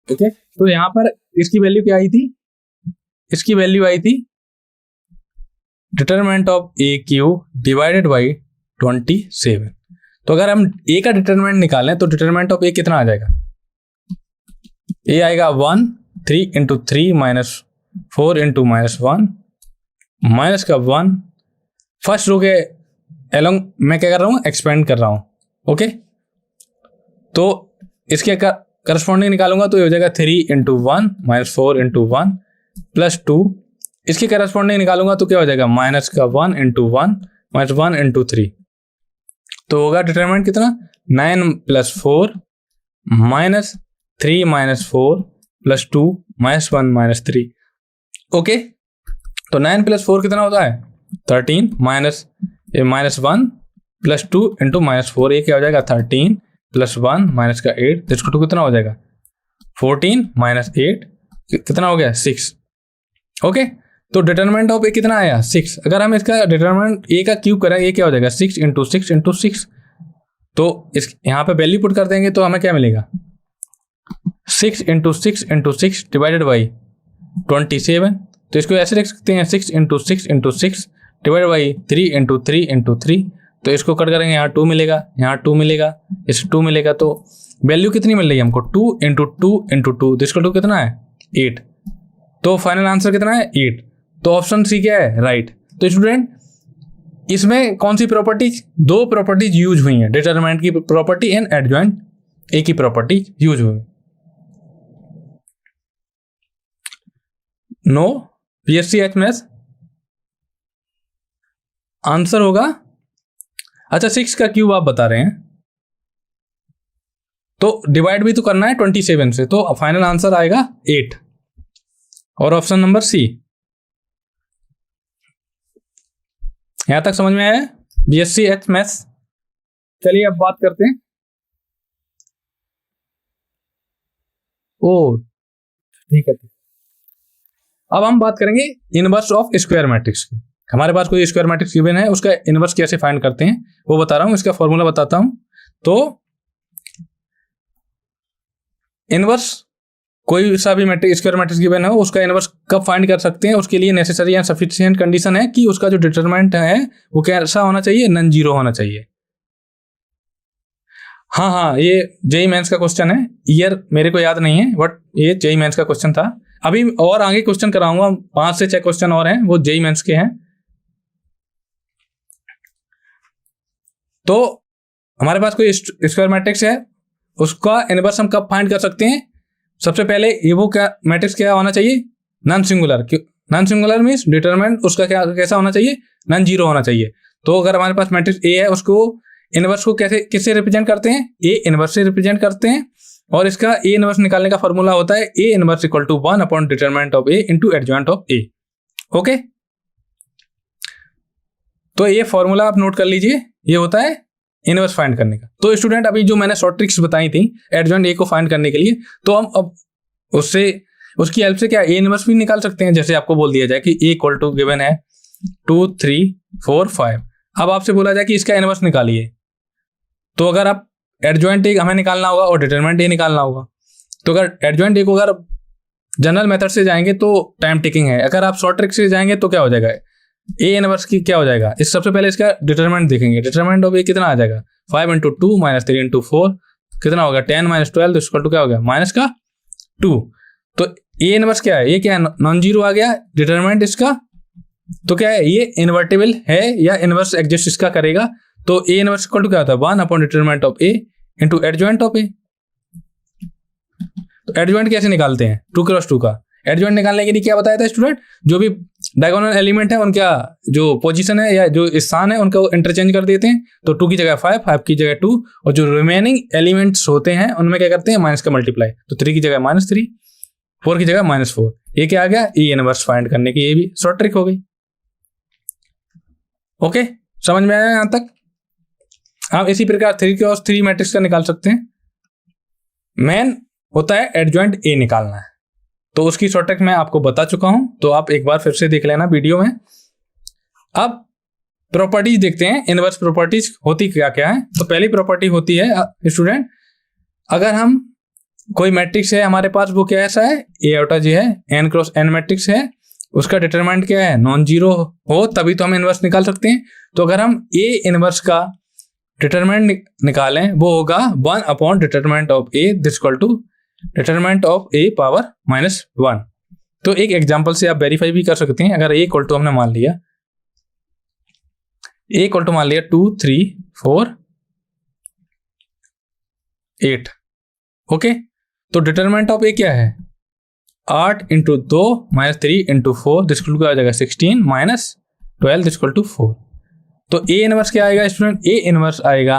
ओके, तो यहां पर इसकी वैल्यू क्या आई थी, इसकी वैल्यू आई थी determinant of A cube divided by 27। तो अगर हम ए का डिटरमिनेंट निकालें तो डिटरमिनेंट ऑफ ए कितना आ जाएगा, ए आएगा 1 3 इंटू 3 माइनस 4 इंटू -1 माइनस का 1, फर्स्ट रो के एलोंग मैं क्या कर रहा हूँ, एक्सपेंड कर रहा हूँ। ओके, तो इसके करस्पॉन्डिंग निकालूंगा तो ये हो जाएगा 3 इंटू 1 माइनस 4 इंटू 1 प्लस 2, इसके करस्पॉन्डिंग निकालूंगा तो क्या हो जाएगा, माइनस का 1 इंटू 1 माइनस 1 इंटू 3, तो होगा डिटरमिनेंट कितना, 9 + 4 minus 3 minus 4 plus 2 minus 1 minus 3। Okay, तो 9 + 4 कितना होता है, 13 माइनस -1 प्लस 2 इंटू -4, ये क्या हो जाएगा 13 + 1 माइनस का 8, जिसको 2 कितना हो जाएगा 14 माइनस 8 कितना हो गया 6। ओके, तो डिटरमिनेंट ऑफ ए कितना आया 6। अगर हम इसका डिटरमिनेंट ए का क्यूब करें, ये क्या हो जाएगा 6 इंटू 6 इंटू 6, तो इस यहाँ पे वैल्यू पुट कर देंगे तो हमें क्या मिलेगा, 6 इंटू 6 इंटू 6 डिवाइडेड बाई 27। तो इसको ऐसे लिख सकते हैं 6 into 6 into 6 divided by 3 into 3 into 3। तो इसको कट करेंगे, यहाँ 2 मिलेगा, यहाँ 2 मिलेगा, इस 2 मिलेगा, तो वैल्यू कितनी मिल रही है हमको 2 इंटू 2 इंटू 2, जिसको 2 कितना है 8। तो फाइनल आंसर कितना है 8। तो ऑप्शन सी क्या है राइट। तो स्टूडेंट इसमें कौन सी प्रॉपर्टीज, 2 प्रॉपर्टीज यूज हुई हैं, डिटरमिनेंट की प्रॉपर्टी एंड एडजॉइंट ए की प्रॉपर्टी यूज हुई। No BSc H maths answer होगा, अच्छा 6 का क्यूब आप बता रहे हैं, तो डिवाइड भी तो करना है 27 से, तो फाइनल आंसर आएगा 8 और ऑप्शन नंबर सी। यहां तक समझ में आया बीएससी एच मैथ्स। चलिए अब बात करते हैं, ओ ठीक है, अब हम बात करेंगे इनवर्स ऑफ स्क्वायर मैट्रिक्स की। हमारे पास कोई स्क्वायर मैट्रिक्स गिवन है, उसका इनवर्स कैसे फाइंड करते हैं वो बता रहा हूं, इसका फॉर्मूला बताता हूं। तो इनवर्स कोई सा भी मैट्रिक्स स्क्वायर मैट्रिक्स गिवन है, उसका इनवर्स कब फाइंड कर सकते हैं, उसके लिए नेसेसरी एंड सफिशिएंट कंडीशन है कि उसका जो डिटरमिनेंट है वो कैसा होना चाहिए, नॉन जीरो होना चाहिए। हाँ, ये जेईई मेंस का क्वेश्चन है, ईयर मेरे को याद नहीं है, बट ये जेईई मेंस का क्वेश्चन था। अभी और आगे क्वेश्चन कराऊंगा, 5 से 6 क्वेश्चन और हैं, वो जेईई मेंस के हैं। तो हमारे पास कोई स्क्वायर मैट्रिक्स है, उसका इनवर्स हम कब फाइंड कर सकते हैं? सबसे पहले ये वो क्या मैट्रिक्स क्या होना चाहिए, non singular. Non singular means determinant उसका क्या कैसा होना चाहिए, नॉन जीरो होना चाहिए। तो अगर हमारे पास मैट्रिक्स ए है, उसको इनवर्स को कैसे किससे रिप्रेजेंट करते हैं, ए इनवर्स से रिप्रेजेंट करते हैं। और इसका ए इनवर्स निकालने का फॉर्मूला होता है A inverse equal to 1 upon determinant of A into adjoint of A. Okay, तो ये फॉर्मूला आप नोट कर लीजिए, ये होता है इनवर्स फाइंड करने का। तो स्टूडेंट अभी जो मैंने शॉर्ट ट्रिक्स बताई थी एडजॉइंट ए को फाइंड करने के लिए, तो हम अब उससे उसकी हेल्प से क्या ए इनवर्स भी निकाल सकते हैं। जैसे आपको बोल दिया जाए कि ए इक्वल टू गिवन है 2 3 4 5, अब आपसे बोला जाए कि इसका इनवर्स निकालिए, तो अगर आप एडजॉइंट ए हमें निकालना होगा और डिटरमिनेंट ए निकालना होगा। तो अगर एडजॉइंट ए को अगर जनरल मेथड से जाएंगे तो टाइम टेकिंग है, अगर आप शॉर्ट ट्रिक से जाएंगे तो क्या हो जाएगा, ए इनवर्स की क्या हो जाएगा, इस सबसे पहले इसका डिटरमिनेंट देखेंगे। डिटरमिनेंट ऑफ ए कितना आ जाएगा, 5 × 2 - 3 × 4 कितना होगा, 10 - 12 इक्वल टू क्या हो गया, माइनस का 2। तो ए इनवर्स क्या है, ये क्या है, नॉन जीरो आ गया डिटरमिनेंट इसका। तो क्या है, ये इन्वर्टेबल है या इनवर्स एग्जिस्ट इसका करेगा। तो ए इनवर्स इक्वल टू क्या होता है, 1 upon determinant of A into adjoint of A. तो एडजॉइंट कैसे निकालते हैं, 2 × 2 का एडजॉइंट निकालने के लिए क्या बताया था स्टूडेंट, जो भी डायगोनल एलिमेंट है उनका जो पोजीशन है या जो स्थान है उनका इंटरचेंज कर देते हैं। तो 2 की जगह 5, 5 की जगह 2, और जो रिमेनिंग एलिमेंट्स होते हैं उनमें क्या करते हैं, माइनस का मल्टीप्लाई। तो 3 की जगह -3, 4 की जगह -4। ये क्या आ गया, ए इनवर्स फाइंड करने की ये भी शॉर्ट ट्रिक हो गई। ओके, समझ में आया यहां तक। आप इसी प्रकार 3 क्रॉस 3 मैट्रिक्स का निकाल सकते हैं। मेन होता है एडजॉइंट ए निकालना है, तो उसकी शॉर्ट ट्रिक मैं आपको बता चुका हूं, तो आप एक बार फिर से देख लेना वीडियो में। अब प्रॉपर्टीज देखते हैं, इनवर्स प्रॉपर्टीज होती क्या क्या है। तो पहली प्रॉपर्टी होती है स्टूडेंट, अगर हम कोई मैट्रिक्स है हमारे पास, वो क्या ऐसा है, ए आउटा जी है, n क्रॉस n मैट्रिक्स है, उसका डिटरमिनेंट क्या है, नॉन जीरो हो, तभी तो हम इनवर्स निकाल सकते हैं। तो अगर हम ए इनवर्स का डिटरमिनेंट निकालें, वो होगा 1 upon determinant of A this equal to determinant of A power -1। तो एक एग्जांपल से आप वेरीफाई भी कर सकते हैं। अगर ए इक्वल टू हमने मान लिया, ए इक्वल टू मान लिया 2 3 4 8, ओके। तो डिटरमिनेंट ऑफ ए क्या है, 8 × 2 - 3 × 4 दिस इक्वल टू आ जाएगा 16 - 12 दिस इक्वल टू 4। तो ए इनवर्स क्या आएगा स्टूडेंट, ए इनवर्स आएगा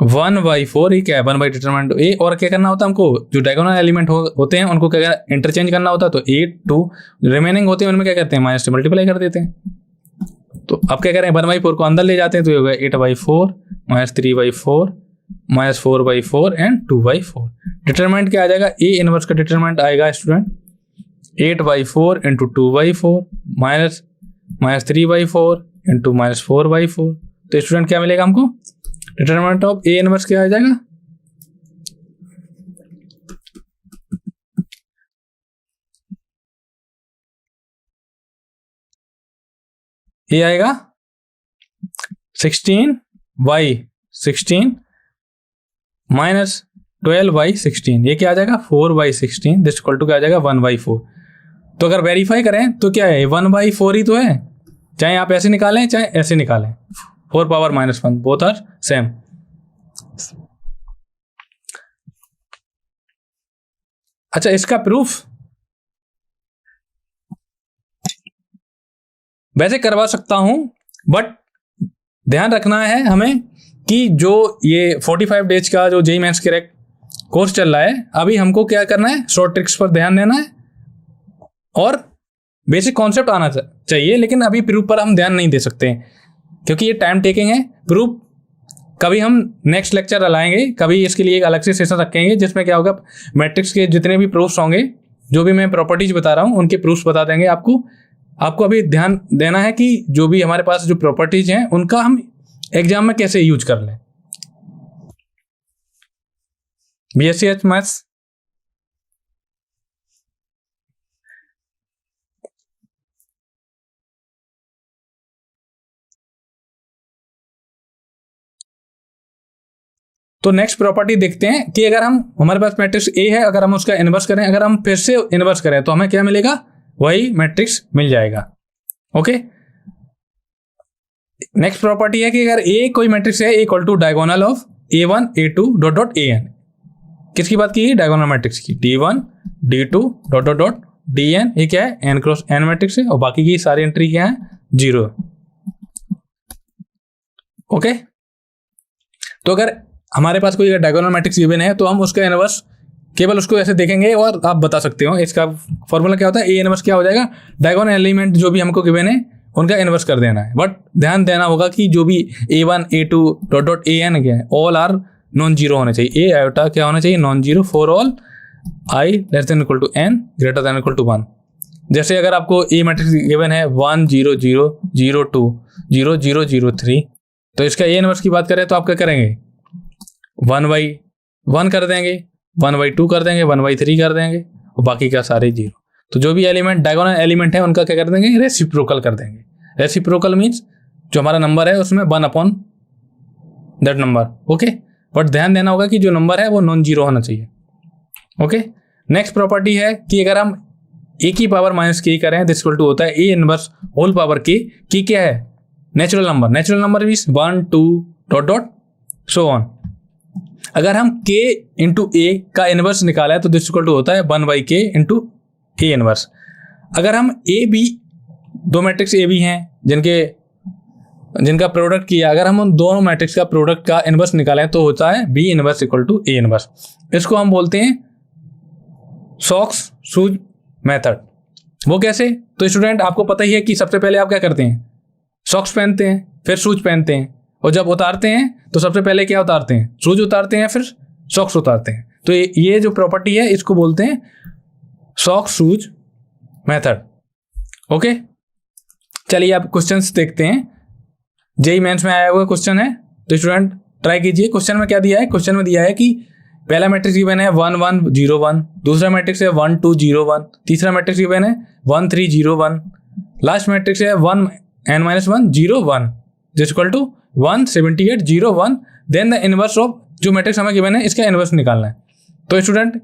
1/4। ये क्या है, 1 बाई डिटरमिनेंट ए। और क्या करना होता है हमको, जो डायगोनल एलिमेंट होते हैं उनको क्या इंटरचेंज करना होता है। तो 8 2 रिमेनिंग होते हैं उनमें क्या करते हैं, माइनस से मल्टीप्लाई कर देते हैं। तो अब क्या करें, 1/4 को अंदर ले जाते हैं, तो ये होगा 8/4 -3/4 -4/4 एंड 2/4। डिटरमिनेंट क्या आ जाएगा, ए इनवर्स का डिटरमिनेंट आएगा स्टूडेंट 8/4 × 2/4 -3/4 इंटू -4/4। तो स्टूडेंट क्या मिलेगा हमको, डिटरमिनेंट ऑफ ए इनवर्स क्या आ जाएगा, ये आएगा 16/16 -12/16। ये क्या आ जाएगा, 4/16 दिस इक्वल टू क्या आ जाएगा, 1/4। तो अगर वेरीफाई करें तो क्या है, 1/4 ही तो है, चाहे आप ऐसे निकालें चाहे ऐसे निकालें, 4 पावर -1 बोथ आर सेम। अच्छा, इसका प्रूफ वैसे करवा सकता हूं, बट ध्यान रखना है हमें कि जो ये 45 डेज का जो जेईई मेंस क्रैक कोर्स चल रहा है, अभी हमको क्या करना है, शॉर्ट ट्रिक्स पर ध्यान देना है और बेसिक कॉन्सेप्ट आना चाहिए। लेकिन अभी प्रूफ पर हम ध्यान नहीं दे सकते क्योंकि ये टाइम टेकिंग है। प्रूफ कभी हम नेक्स्ट लेक्चर लाएंगे, कभी इसके लिए एक अलग से सेशन रखेंगे जिसमें क्या होगा, मैट्रिक्स के जितने भी प्रूफ्स होंगे जो भी मैं प्रॉपर्टीज बता रहा हूँ उनके प्रूफ्स बता देंगे आपको। आपको अभी ध्यान देना है कि जो भी हमारे पास जो प्रॉपर्टीज हैं उनका हम एग्जाम में कैसे यूज कर लें। BSc मैथ्स, तो नेक्स्ट प्रॉपर्टी देखते हैं कि अगर हम हमारे पास मैट्रिक्स ए है, अगर हम उसका इनवर्स करें, अगर हम फिर से इनवर्स करें तो हमें क्या मिलेगा, वही मैट्रिक्स मिल जाएगा। ओके, नेक्स्ट प्रॉपर्टी है कि अगर ए कोई मैट्रिक्स है equal to diagonal of A1 A2 dot dot AN। किसकी बात की, डायगोनल मैट्रिक्स की, D1 D2 dot dot dot DN। ये क्या है, n क्रॉस n मैट्रिक्स है और बाकी की सारी एंट्री क्या है, 0। ओके, तो अगर हमारे पास कोई डायगोनल मैट्रिक्स गिवन है तो हम उसका इनवर्स केवल उसको ऐसे देखेंगे और आप बता सकते हो इसका फॉर्मूला क्या होता है। ए इनवर्स क्या हो जाएगा, डायगोनल एलिमेंट जो भी हमको गिवन है उनका इनवर्स कर देना है। बट ध्यान देना होगा कि जो भी A1 A2 dot dot AN क्या है, ऑल आर नॉन जीरो होने चाहिए। ए आयोटा क्या होना चाहिए, non zero for all I less than equal to n greater than equal to 1। जैसे अगर आपको ए मैट्रिक्स गिवन है 1 0 0 0 2 0 0 0 3, तो इसका ए इनवर्स की बात करें तो आप क्या करेंगे, 1/1 कर देंगे, 1/2 कर देंगे, 1/3 कर देंगे और बाकी का सारे 0। तो जो भी एलिमेंट डायगोनल एलिमेंट है उनका क्या कर देंगे, रेसिप्रोकल कर देंगे। रेसिप्रोकल मीन्स जो हमारा नंबर है उसमें 1 upon that number. Okay, but ध्यान देना होगा कि जो नंबर है वो नॉन जीरो होना चाहिए। ओके, नेक्स्ट प्रॉपर्टी है कि अगर हम ए की पावर माइनस के करें दिस इक्वल टू होता है ए इनवर्स होल पावर के। की क्या है, natural number. Natural number means 1 2 dot dot so on. अगर हम k इंटू ए का इनवर्स निकाला है तो दिस इक्वल टू होता है 1/k इंटू ए इनवर्स। अगर हम ए बी, दो मैट्रिक्स ए बी हैं जिनका प्रोडक्ट किया, अगर हम उन दोनों मैट्रिक्स का प्रोडक्ट का इनवर्स निकालें तो होता है B inverse equal to A inverse. इसको हम बोलते हैं सॉक्स शूज मेथड। वो कैसे, तो स्टूडेंट आपको पता ही है कि सबसे पहले आप क्या करते हैं, सॉक्स पहनते हैं, फिर शूज पहनते हैं, और जब उतारते हैं तो सबसे पहले क्या उतारते हैं, शूज उतारते हैं, फिर सॉक्स उतारते हैं। तो ये जो प्रॉपर्टी है इसको बोलते हैं सॉक्स शूज मेथड। ओके, चलिए आप क्वेश्चंस देखते हैं। जेई मेंस में आया हुआ क्वेश्चन है, तो स्टूडेंट ट्राई कीजिए। क्वेश्चन में क्या दिया है, क्वेश्चन में दिया है कि पहला मैट्रिक्स गिवन है 1 1 0 1, दूसरा मैट्रिक्स है 1 2 0 1, तीसरा मैट्रिक्स गिवन है 1 3 0 1, लास्ट मैट्रिक्स है 1 n-1 0 1 this equal to 1 78 0 1। Then the inverse of जो मैट्रिक्स हमें गिवन है इसका इनवर्स निकालना है। तो स्टूडेंट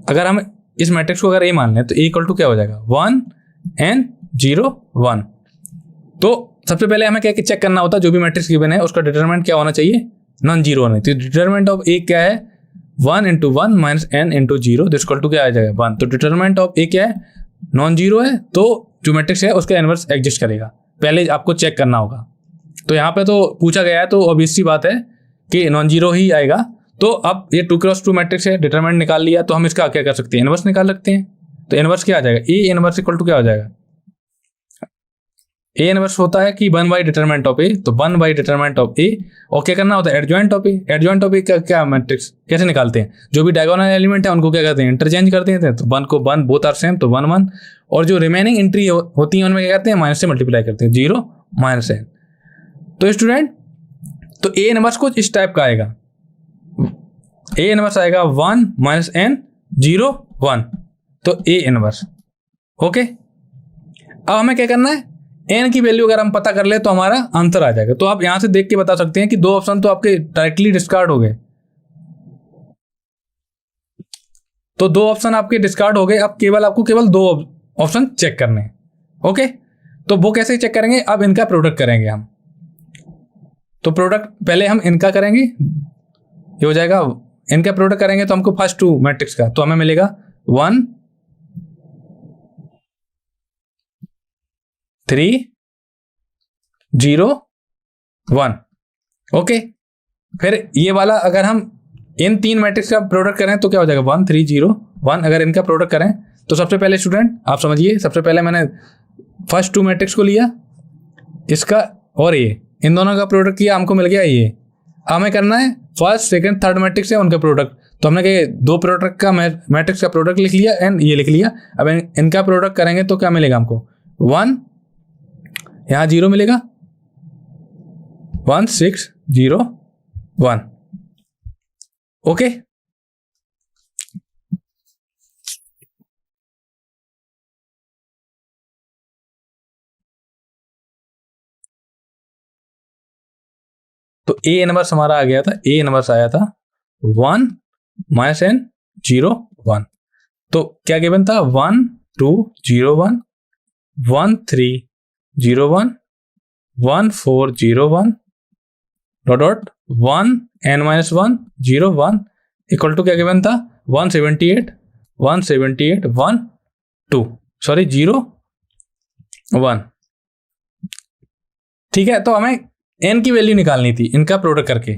अगर हम इस मैट्रिक्स को अगर ए मान लें तो ए इक्वल टू क्या हो जाएगा, 1 n 0 1। तो सबसे पहले हमें क्या चेक करना होता है, जो भी मैट्रिक्स गिवन है उसका डिटरमिनेंट क्या होना चाहिए, नॉन जीरो होना चाहिए। तो डिटरमिनेंट ऑफ ए क्या है, 1 into 1 minus n into 0 this equal to क्या आ जाएगा, 1। तो डिटरमिनेंट ऑफ ए क्या है, नॉन जीरो है, तो जो मैट्रिक्स है उसका इनवर्स एग्जिस्ट करेगा। पहले आपको चेक करना होगा। तो यहाँ पे तो पूछा गया है तो ऑब्वियस सी बात है कि नॉन जीरो ही आएगा। तो अब ये 2x2 मैट्रिक्स है, डिटरमिनेंट निकाल लिया, तो हम इसका क्या कर सकते हैं, इनवर्स निकाल सकते हैं। तो इनवर्स क्या आ जाएगा, ए इनवर्स इक्वल टू क्या हो जाएगा, ए इनवर्स होता है कि 1 बाई डिटरमिनेंट ऑफ ए, तो 1 बाई डिटरमिनेंट ऑफ ए। और क्या करना होता है, adjoint of A. Adjoint of A का क्या मैट्रिक्स कैसे निकालते हैं, जो भी डायगोनल एलिमेंट है उनको क्या करते हैं, इंटरचेंज कर देते हैं। तो 1 को 1 बोथ आर सेम, तो 1 1, और जो रिमेनिंग एंट्री होती है उनमें क्या करते हैं, माइनस से मल्टीप्लाई करते हैं, 0 माइनस n। तो स्टूडेंट तो ए इनवर्स कुछ इस टाइप का आएगा, ए इनवर्स आएगा 1 माइनस n 0 1, तो ए इनवर्स। ओके, अब हमें क्या करना है, n की वैल्यू अगर हम पता कर ले तो हमारा आंसर आ जाएगा। तो आप यहां से देख के बता सकते हैं कि दो ऑप्शन तो आपके डायरेक्टली डिस्कार्ड हो गए। तो दो ऑप्शन आपके डिस्कार्ड हो गए। अब आपको केवल दो ऑप्शन चेक करने हैं। ओके, तो वो कैसे चेक करेंगे, अब इनका प्रोडक्ट करेंगे हम। तो प्रोडक्ट पहले हम इनका करेंगे, ये हो जाएगा, इनका प्रोडक्ट करेंगे तो हमको फर्स्ट 2 मैट्रिक्स का, तो हमें मिलेगा 1 3 0 1। ओके, फिर ये वाला अगर हम इन 3 मैट्रिक्स का प्रोडक्ट करें तो क्या हो जाएगा, 1 3 0 1। अगर इनका प्रोडक्ट करें तो सबसे पहले स्टूडेंट आप समझिए, सबसे पहले मैंने फर्स्ट 2 मैट्रिक्स को लिया, इसका और ये, इन दोनों का प्रोडक्ट किया, हमको मिल गया ये। हमें करना है फर्स्ट सेकंड थर्ड मैट्रिक्स है उनका प्रोडक्ट, तो हमने क्या दो प्रोडक्ट का मैट्रिक्स का प्रोडक्ट लिख लिया एंड ये लिख लिया। अब इनका प्रोडक्ट करेंगे तो क्या मिलेगा हमको, 1 यहाँ 0 मिलेगा, 1 6 0 1। ओके, तो ए इनवर्स हमारा आ गया था, ए इनवर्स आया था 1 -n 0 1। तो क्या गिवन था, 1 2 0 1 1 3 0 1 1 4 0 1 डॉट 1 n-1 0 1 इक्वल टू क्या गिवन था, 178 178 1 2 सॉरी 0 1। ठीक है, तो हमें n की वैल्यू निकालनी थी इनका प्रोडक्ट करके।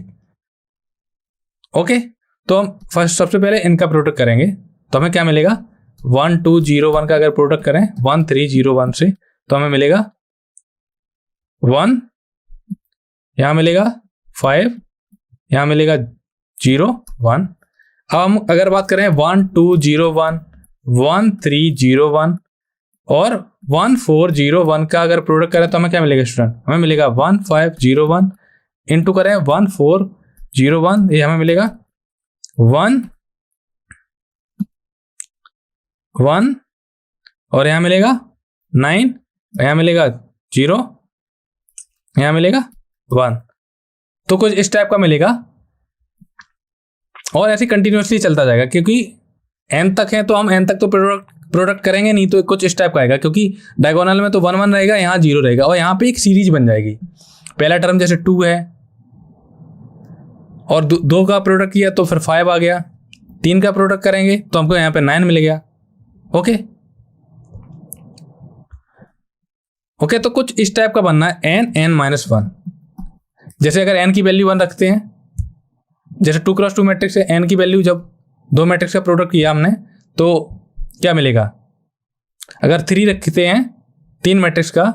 ओके, तो हम फर्स्ट सबसे पहले इनका प्रोडक्ट करेंगे तो हमें क्या मिलेगा, 1 2 0 1 का अगर प्रोडक्ट करें 1 3 0 1 से तो हमें मिलेगा 1, यहां मिलेगा 5, यहां मिलेगा 0 1। अब हम अगर बात करें 1 2 0 1 1 3 0 1 और 1 4 0 1 का अगर प्रोडक्ट करें तो हमें क्या मिलेगा स्टूडेंट, हमें मिलेगा 1 5 0 1 इंटू करें 1 4 0 1, ये हमें मिलेगा 1 1 और यहाँ मिलेगा 9, यहाँ मिलेगा 0, यहाँ मिलेगा 1। तो कुछ इस टाइप का मिलेगा और ऐसे कंटिन्यूसली चलता जाएगा, क्योंकि n तक है तो हम n तक तो प्रोडक्ट करेंगे नहीं, तो कुछ इस टाइप का आएगा, क्योंकि डायगोनल में तो 1 1 रहेगा, यहाँ 0 रहेगा और यहाँ पे एक सीरीज बन जाएगी। पहला टर्म जैसे 2 है और 2 का प्रोडक्ट किया तो फिर 5 आ गया, 3 का प्रोडक्ट करेंगे तो हमको यहाँ पे 9 मिल गया। ओके ओके, तो कुछ इस टाइप का बनना है n-1। जैसे अगर n की वैल्यू 1 रखते हैं, जैसे 2 क्रॉस 2 मैट्रिक्स है, n की वैल्यू जब 2 मैट्रिक्स का प्रोडक्ट किया हमने तो क्या मिलेगा, अगर 3 रखते हैं 3 मैट्रिक्स का,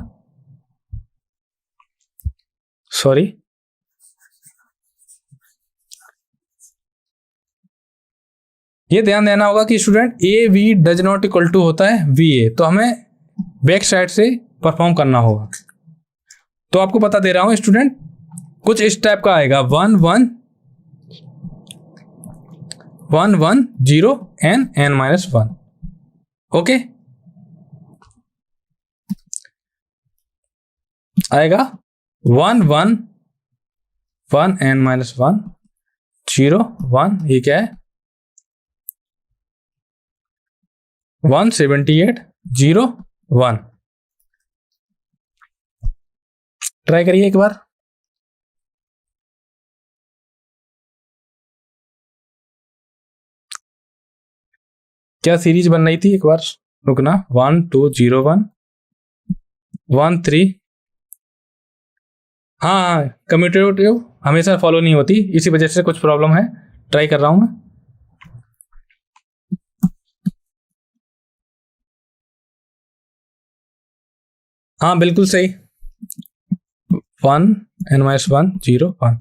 सॉरी ये ध्यान देना होगा कि student A B does not equal to होता है वी ए, तो हमें बैक साइड से परफॉर्म करना होगा। तो आपको बता दे रहा हूं स्टूडेंट, कुछ इस टाइप का आएगा 1 1 1 1 0 n-1। ओके, आएगा 1 1 1 n-1 0 1, ये क्या है 178 0 1। ट्राई करिए एक बार। क्या सीरीज बन रही थी, एक बार रुकना, 1 2 0 1 1 3। हाँ, कम्यूटेटिव हमेशा फॉलो नहीं होती, इसी वजह से कुछ प्रॉब्लम है। ट्राई कर रहा हूं मैं। हाँ बिल्कुल सही, 1 n-1 0 1।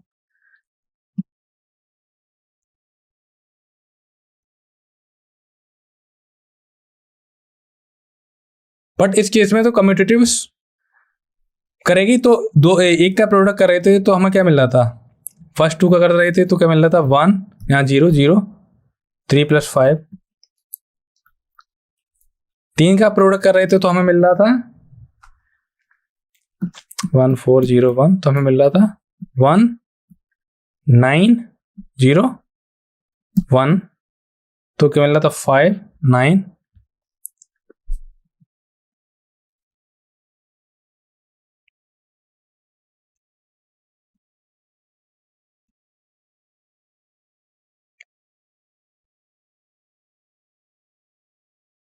बट इस केस में तो कम्यूटेटिव करेगी तो एक का प्रोडक्ट कर रहे थे तो हमें क्या मिल रहा था, फर्स्ट 2 का कर रहे थे तो क्या मिल रहा था 1, यहाँ 0 0 3 + 5। 3 का प्रोडक्ट कर रहे थे तो हमें मिल रहा था 1 4 0 1, तो हमें मिल रहा था 1 9 0 1, तो क्या मिल रहा था 5 9।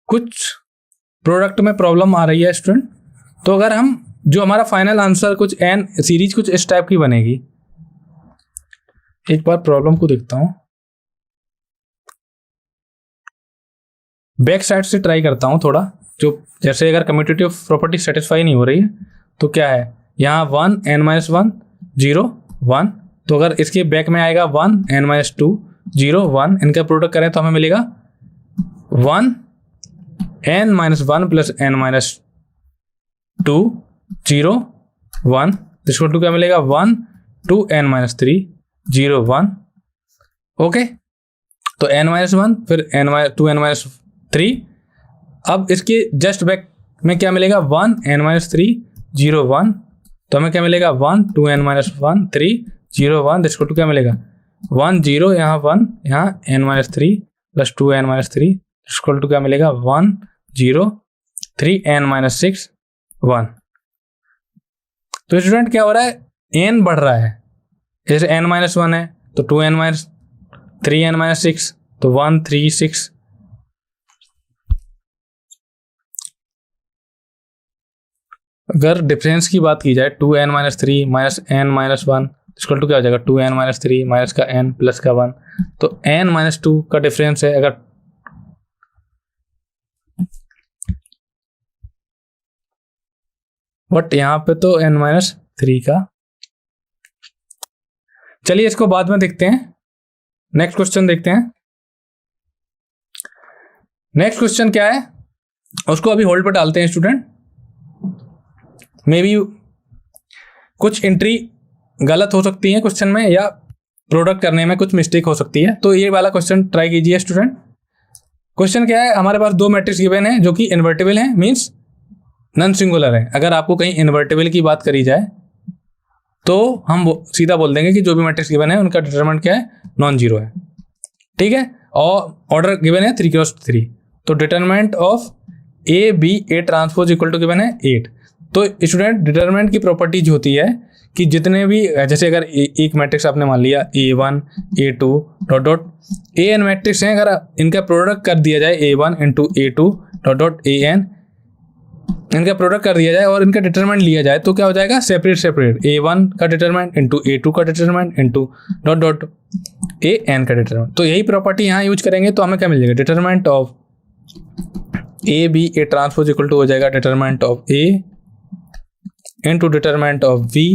कुछ प्रोडक्ट में प्रॉब्लम आ रही है स्टूडेंट, तो अगर हम जो हमारा फाइनल आंसर कुछ n सीरीज कुछ इस टाइप की बनेगी। एक बार प्रॉब्लम को देखता हूं, बैक साइड से ट्राई करता हूं थोड़ा, जो जैसे अगर कम्यूटेटिव प्रॉपर्टी सेटिस्फाई नहीं हो रही है तो क्या है, यहाँ 1 n-1 0 1, तो अगर इसके बैक में आएगा 1 n-2 0 1, इनका प्रोडक्ट करें तो हमें मिलेगा 1 n minus 1 plus n minus 2 0 1 equal to क्या मिलेगा 1 2 n माइनस 3 0 1। ओके, तो n माइनस 1 फिर टू n माइनस 3। अब इसके जस्ट बैक में क्या मिलेगा 1 n माइनस 3 0 1, तो हमें क्या मिलेगा 1 2 n माइनस 1 3 0 1 इक्वल टू क्या मिलेगा 1 0 यहाँ 1 यहाँ n minus 3 plus 2 n minus 3 equal to क्या मिलेगा 1 0 3 n माइनस 6 1। तो स्टूडेंट क्या हो रहा है n बढ़ रहा है, जैसे n माइनस 1 है तो 2 n माइनस 3 n माइनस 6 तो 1 3 6। अगर डिफरेंस की बात की जाए 2 n minus 3 minus n minus 1 equal to क्या हो जाएगा 2 n माइनस 3 माइनस का n प्लस का 1, तो n माइनस 2 का डिफरेंस है अगर बट यहाँ पे तो n माइनस 3 का। चलिए इसको बाद में देखते हैं, नेक्स्ट क्वेश्चन देखते हैं। नेक्स्ट क्वेश्चन क्या है उसको अभी होल्ड पर डालते हैं स्टूडेंट। मे बी कुछ एंट्री गलत हो सकती है क्वेश्चन में या प्रोडक्ट करने में कुछ मिस्टेक हो सकती है, तो ये वाला क्वेश्चन ट्राई कीजिए स्टूडेंट। क्वेश्चन क्या है, हमारे पास दो मैट्रिक्स गिवन है जो कि इन्वर्टिबल है, मींस नॉन सिंगुलर है। अगर आपको कहीं इन्वर्टिबल की बात करी जाए तो हम सीधा बोल देंगे कि जो भी मैट्रिक्स गिवन है उनका डिटरमिनेंट क्या है नॉन जीरो है, ठीक है। और ऑर्डर गिवन है 3x3, तो determinant of A B A transpose equal to given है 8। तो स्टूडेंट डिटरमिनेंट की प्रॉपर्टीज होती है कि जितने भी, जैसे अगर एक मैट्रिक्स आपने मान लिया A1 A2 dot dot AN matrix हैं, अगर इनका प्रोडक्ट कर दिया जाए A1 into A2 dot dot AN, इनका प्रोडक्ट कर दिया जाए और इनका डिटरमिनेंट लिया जाए तो क्या हो जाएगा सेपरेट सेपरेट A1 का डिटरमिनेंट इंटू A2 का determinant into dot dot AN का डिटरमिनेंट। तो यही प्रॉपर्टी यहाँ यूज करेंगे तो हमें क्या मिल जाएगा determinant of A B A transpose equal to हो जाएगा determinant of A into determinant of V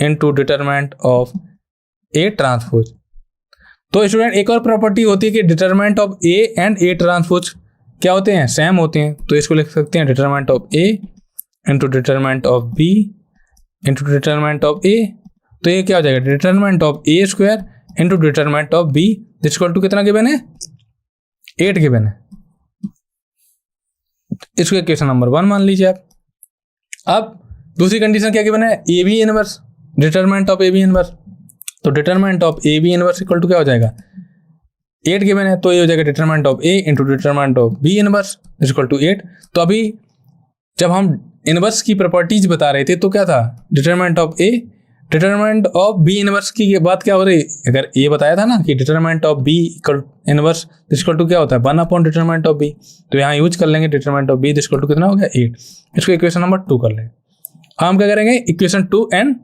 into determinant of A transpose. तो स्टूडेंट एक और प्रॉपर्टी होती है कि determinant of A and A transpose क्या होते हैं सेम होते हैं, तो इसको लिख सकते हैं determinant of A into determinant of B into determinant of A। तो ये क्या हो जाएगा determinant of A square into determinant of B equal to कितना गिवन है 8 गिवन है। इसको इक्वेशन नंबर 1 मान लीजिए आप। अब दूसरी कंडीशन क्या गिवन है A B inverse, determinant of A B inverse. तो determinant of A B inverse equal to क्या हो जाएगा 8 गिवन है, तो ये हो जाएगा determinant of A into determinant of B inverse equal to 8। तो अभी जब हम इनवर्स की प्रॉपर्टीज बता रहे थे तो क्या था determinant of A, determinant of B inverse की बात क्या हो रही, अगर ये बताया था ना कि determinant of B inverse equal to क्या होता है 1 अपॉन डिटरमिनेंट ऑफ बी, तो यहाँ यूज कर लेंगे determinant of B equal to कितना हो गया 8। इसको इक्वेशन नंबर 2 कर लेंगे। हम क्या करेंगे इक्वेशन 2 एंड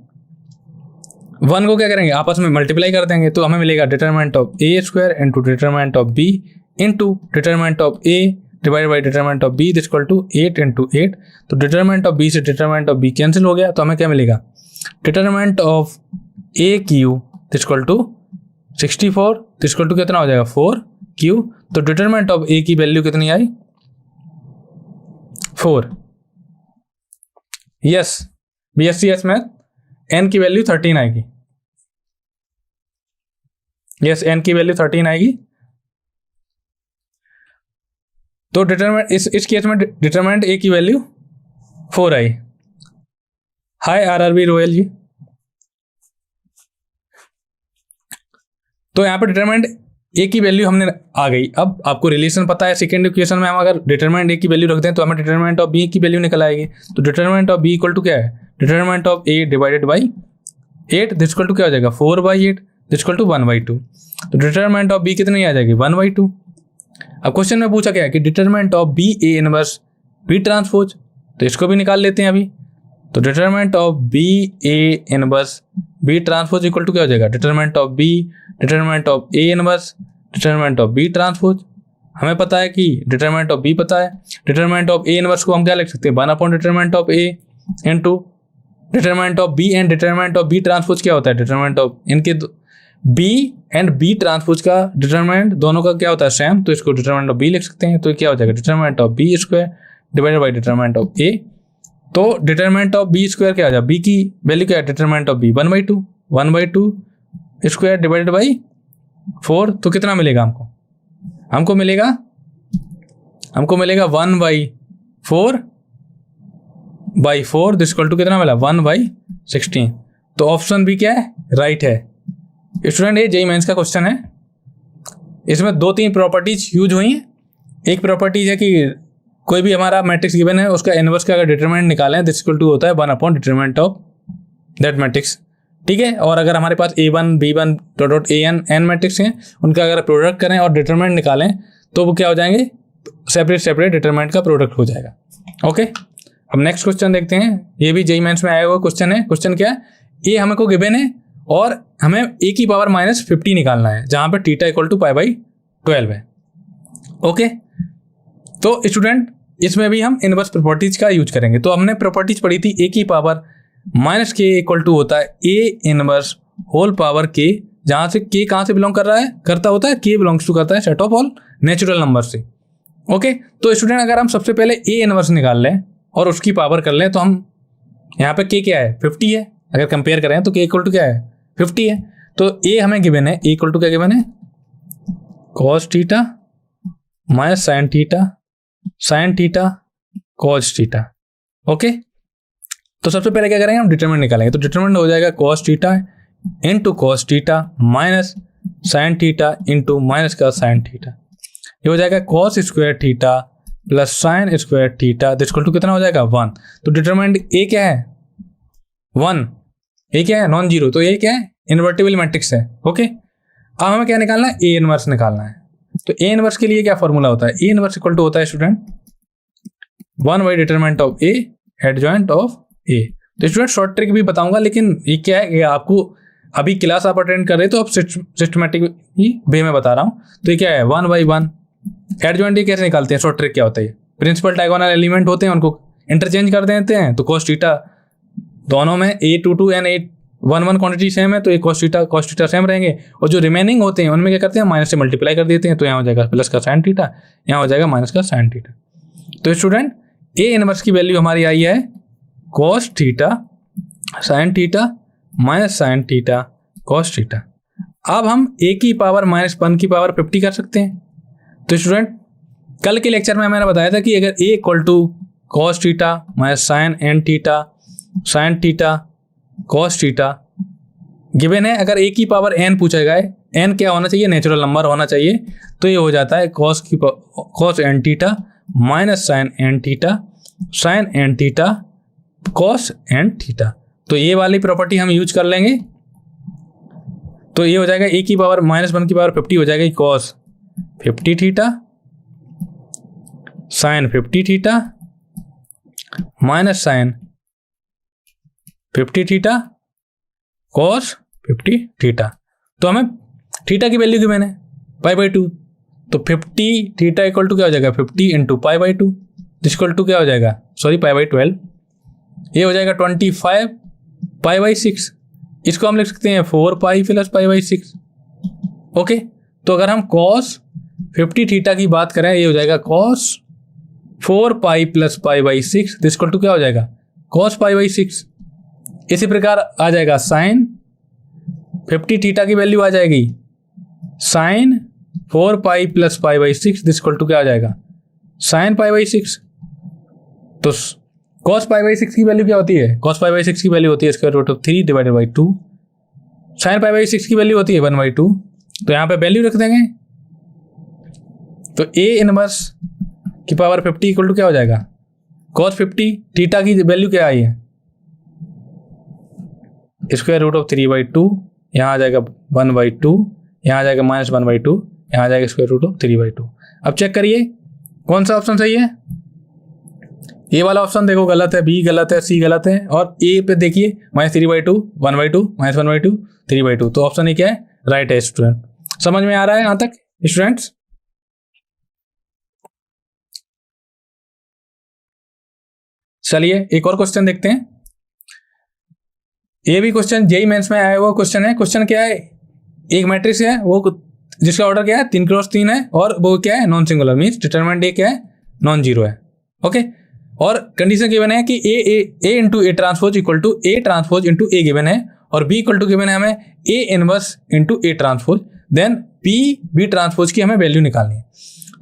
1 को क्या करेंगे आपस में मल्टीप्लाई कर देंगे, तो हमें मिलेगा determinant of A square into determinant of B into determinant of A divide by determinant of B equal to 8 into 8। तो डिटरमिनेंट ऑफ बी से डिटरमिनेंट ऑफ बी कैंसिल हो गया, तो हमें क्या मिलेगा determinant of A Q equal to 64 equal to कितना हो जाएगा 4 क्यू। तो डिटरमिनेंट ऑफ ए की वैल्यू कितनी आई 4। यस BSc में n की वैल्यू 13 आएगी, यस n की वैल्यू 13 आएगी। तो डिटरमिनेंट इस केस में डिटरमिनेंट a की वैल्यू 4 आई। हाय RRB रोयल जी। तो यहाँ पर डिटरमिनेंट a की वैल्यू हमने आ गई। अब आपको रिलेशन पता है सेकेंड इक्वेशन में हम अगर डिटरमिनेंट a की वैल्यू रखते हैं तो हमें डिटरमिनेंट ऑफ b की वैल्यू निकल आएगी। तो determinant of b equal to क्या है determinant of a divided by 8 equal to क्या हो जाएगा 4/8 इक्वल टू 1/2। तो डिटरमिनेंट ऑफ b कितनी आ जाएगी 1/2। अब क्वेश्चन में पूछा क्या है कि determinant of b a inverse b transpose, तो इसको भी निकाल लेते हैं अभी। तो determinant of b a inverse b transpose equal to क्या हो जाएगा determinant of b determinant of a inverse determinant of b transpose. हमें पता है कि डिटरमिनेंट ऑफ b पता है, डिटरमिनेंट ऑफ a इनवर्स को हम क्या लिख सकते हैं 1 upon determinant of a into determinant of b and determinant of b transpose क्या होता है डिटरमिनेंट ऑफ इनके बी एंड बी ट्रांसपोज का डिटरमिनेंट दोनों का क्या होता है सेम, तो इसको डिटरमिनेंट ऑफ बी लिख सकते हैं। तो क्या हो जाएगा determinant of B square divided by determinant of A. तो डिटरमिनेंट ऑफ बी स्क्वायर क्या आ जाए, बी की वैल्यू क्या है determinant of B 1/2 square divided by 4। तो कितना मिलेगा हमको, हमको मिलेगा 1/4 दिस इक्वल टू कितना मिला 1/16। तो ऑप्शन बी क्या है राइट है। स्टूडेंट ये जेईई मेंस का क्वेश्चन है, इसमें 2-3 प्रॉपर्टीज यूज हुई हैं। एक प्रॉपर्टीज है कि कोई भी हमारा मैट्रिक्स गिवन है उसका इनवर्स का अगर डिटरमिनेंट निकालें दिस इक्वल टू होता है 1 डिटरमिनेंट ऑफ दैट मैट्रिक्स, ठीक है। और अगर हमारे पास A1 B1 dot AN matrix हैं उनका अगर प्रोडक्ट करें और डिटरमिनेंट निकालें तो वो क्या हो जाएंगे, सेपरेट डिटरमिनेंट का प्रोडक्ट हो जाएगा। ओके, अब नेक्स्ट क्वेश्चन देखते हैं। ये भी जेईई मेंस में आया हुआ क्वेश्चन है। क्वेश्चन क्या है, ए हमें को गिवन है और हमें ए की पावर -50 निकालना है जहां पर थीटा इक्वल टू π/12 है। ओके, तो स्टूडेंट इसमें भी हम इनवर्स प्रॉपर्टीज का यूज करेंगे। तो हमने प्रॉपर्टीज पढ़ी थी ए की पावर -k इक्वल टू होता है A inverse whole power k, जहां से k कहां से बिलोंग करता होता है, k बिलोंग्स टू करता है set of all natural number से। ओके, तो स्टूडेंट अगर हम सबसे पहले ए इनवर्स निकाल लें और उसकी पावर कर लें तो हम यहाँ पे k क्या है 50 है। अगर कंपेयर करें तो k इक्वल टू क्या है 50 है। तो a हमें गिवन है, a इक्वल टू क्या गिवन है cos theta minus sine theta cos theta. Okay, तो सबसे पहले क्या करेंगे हम डिटरमिनेंट निकालेंगे। तो डिटरमिनेंट हो जाएगा cos theta into cos theta minus sine theta into minus का साइन थीटा। ये हो जाएगा cos square theta plus sine square theta this equal to कितना हो जाएगा 1। तो डिटरमिनेंट ए क्या है 1, ए क्या है नॉन जीरो, तो ये क्या है इन्वर्टिबल मैट्रिक्स है। ओके, अब हमें क्या निकालना है, ए इनवर्स निकालना है। तो ए इनवर्स के लिए क्या फॉर्मूला होता है, ए इनवर्स इक्वल टू होता है student 1 determinant of A adjoint of A. तो स्टूडेंट शॉर्ट ट्रिक भी बताऊंगा, लेकिन ये क्या है, ये आपको अभी क्लास आप अटेंड कर रहे तो अब सिस्टमेटिक ही वे में बता रहा हूँ। तो ये क्या है 1/1 एडजॉइंट, ये कैसे निकालते हैं, शॉर्ट ट्रिक क्या होता है, प्रिंसिपल डायगोनल एलिमेंट होते हैं उनको इंटरचेंज कर देते हैं। तो cos थीटा दोनों में A22 and A11 quantity same है तो ये cos थीटा सेम रहेंगे, और जो रिमेनिंग होते हैं उनमें क्या करते हैं माइनस से मल्टीप्लाई कर देते हैं। तो यहाँ हो जाएगा प्लस का साइन थीटा, यहाँ हो जाएगा माइनस का साइन थीटा। तो स्टूडेंट ए इनवर्स की वैल्यू हमारी आई है cos theta sine theta minus sine theta cos theta. अब हम a की पावर -1 की पावर 50 कर सकते हैं। तो स्टूडेंट कल के लेक्चर में मैंने बताया था कि अगर a equal to cos theta minus sine theta cos theta given है, अगर a की पावर n पूछा गया है, n क्या होना चाहिए नेचुरल नंबर होना चाहिए। तो ये हो जाता है cos n theta minus sine n theta cos n theta. तो ये वाली प्रॉपर्टी हम यूज कर लेंगे। तो ये हो जाएगा a की पावर -1 की पावर 50 हो जाएगा cos 50 theta sine 50 theta minus sine 50 theta cos 50 theta. तो हमें थीटा की वैल्यू गिवन है π/2, तो 50 थीटा इक्वल टू क्या हो जाएगा 50 इंटू π/2 इक्वल टू क्या हो जाएगा π/12। ये हो जाएगा 25 π/6। इसको हम लिख सकते हैं 4π प्लस π/6। ओके, तो अगर हम cos 50 थीटा की बात करें ये हो जाएगा cos 4π प्लस π/6 इक्वल टू क्या हो जाएगा cos π/6। इसी प्रकार आ जाएगा साइन 50 थीटा की वैल्यू आ जाएगी साइन 4π प्लस π/6 इक्वल टू क्या आ जाएगा साइन π/6। तो cos π/6 की वैल्यू क्या होती है, cos π/6 की वैल्यू होती है square root of 3 divided by 2। Sine π/6 की वैल्यू होती है 1/2। तो यहाँ पे वैल्यू रख देंगे। तो a इनवर्स की पावर 50 इक्वल टू क्या हो जाएगा cos 50 थीटा की वैल्यू क्या आई है स्क्वायर रूट ऑफ 3/2, यहाँ आ जाएगा 1/2, यहाँ आ जाएगा -1/2, यहाँ आ जाएगा स्क्वायर रूट ऑफ 3/2। अब चेक करिए कौन सा ऑप्शन सही है। ए वाला ऑप्शन देखो गलत है, बी गलत है, सी गलत है, और ए पे देखिए -3/2 1/2 -1/2 3/2। तो ऑप्शन ए क्या है राइट है। स्टूडेंट समझ में आ रहा है यहाँ तक स्टूडेंट्स। चलिए एक और क्वेश्चन देखते हैं। ये भी क्वेश्चन जेईई मेंस में आया हुआ क्वेश्चन है। क्वेश्चन क्या है, एक मैट्रिक्स है वो जिसका ऑर्डर क्या है 3x3 है और वो क्या है non singular, means determinant A क्या है नॉन जीरो है। ओके, और कंडीशन गिवन है कि A into A transpose equal to A transpose into A given है, और बी इक्वल टू गिवन है हमें A inverse into A transpose, then B transpose की हमें वैल्यू निकालनी है।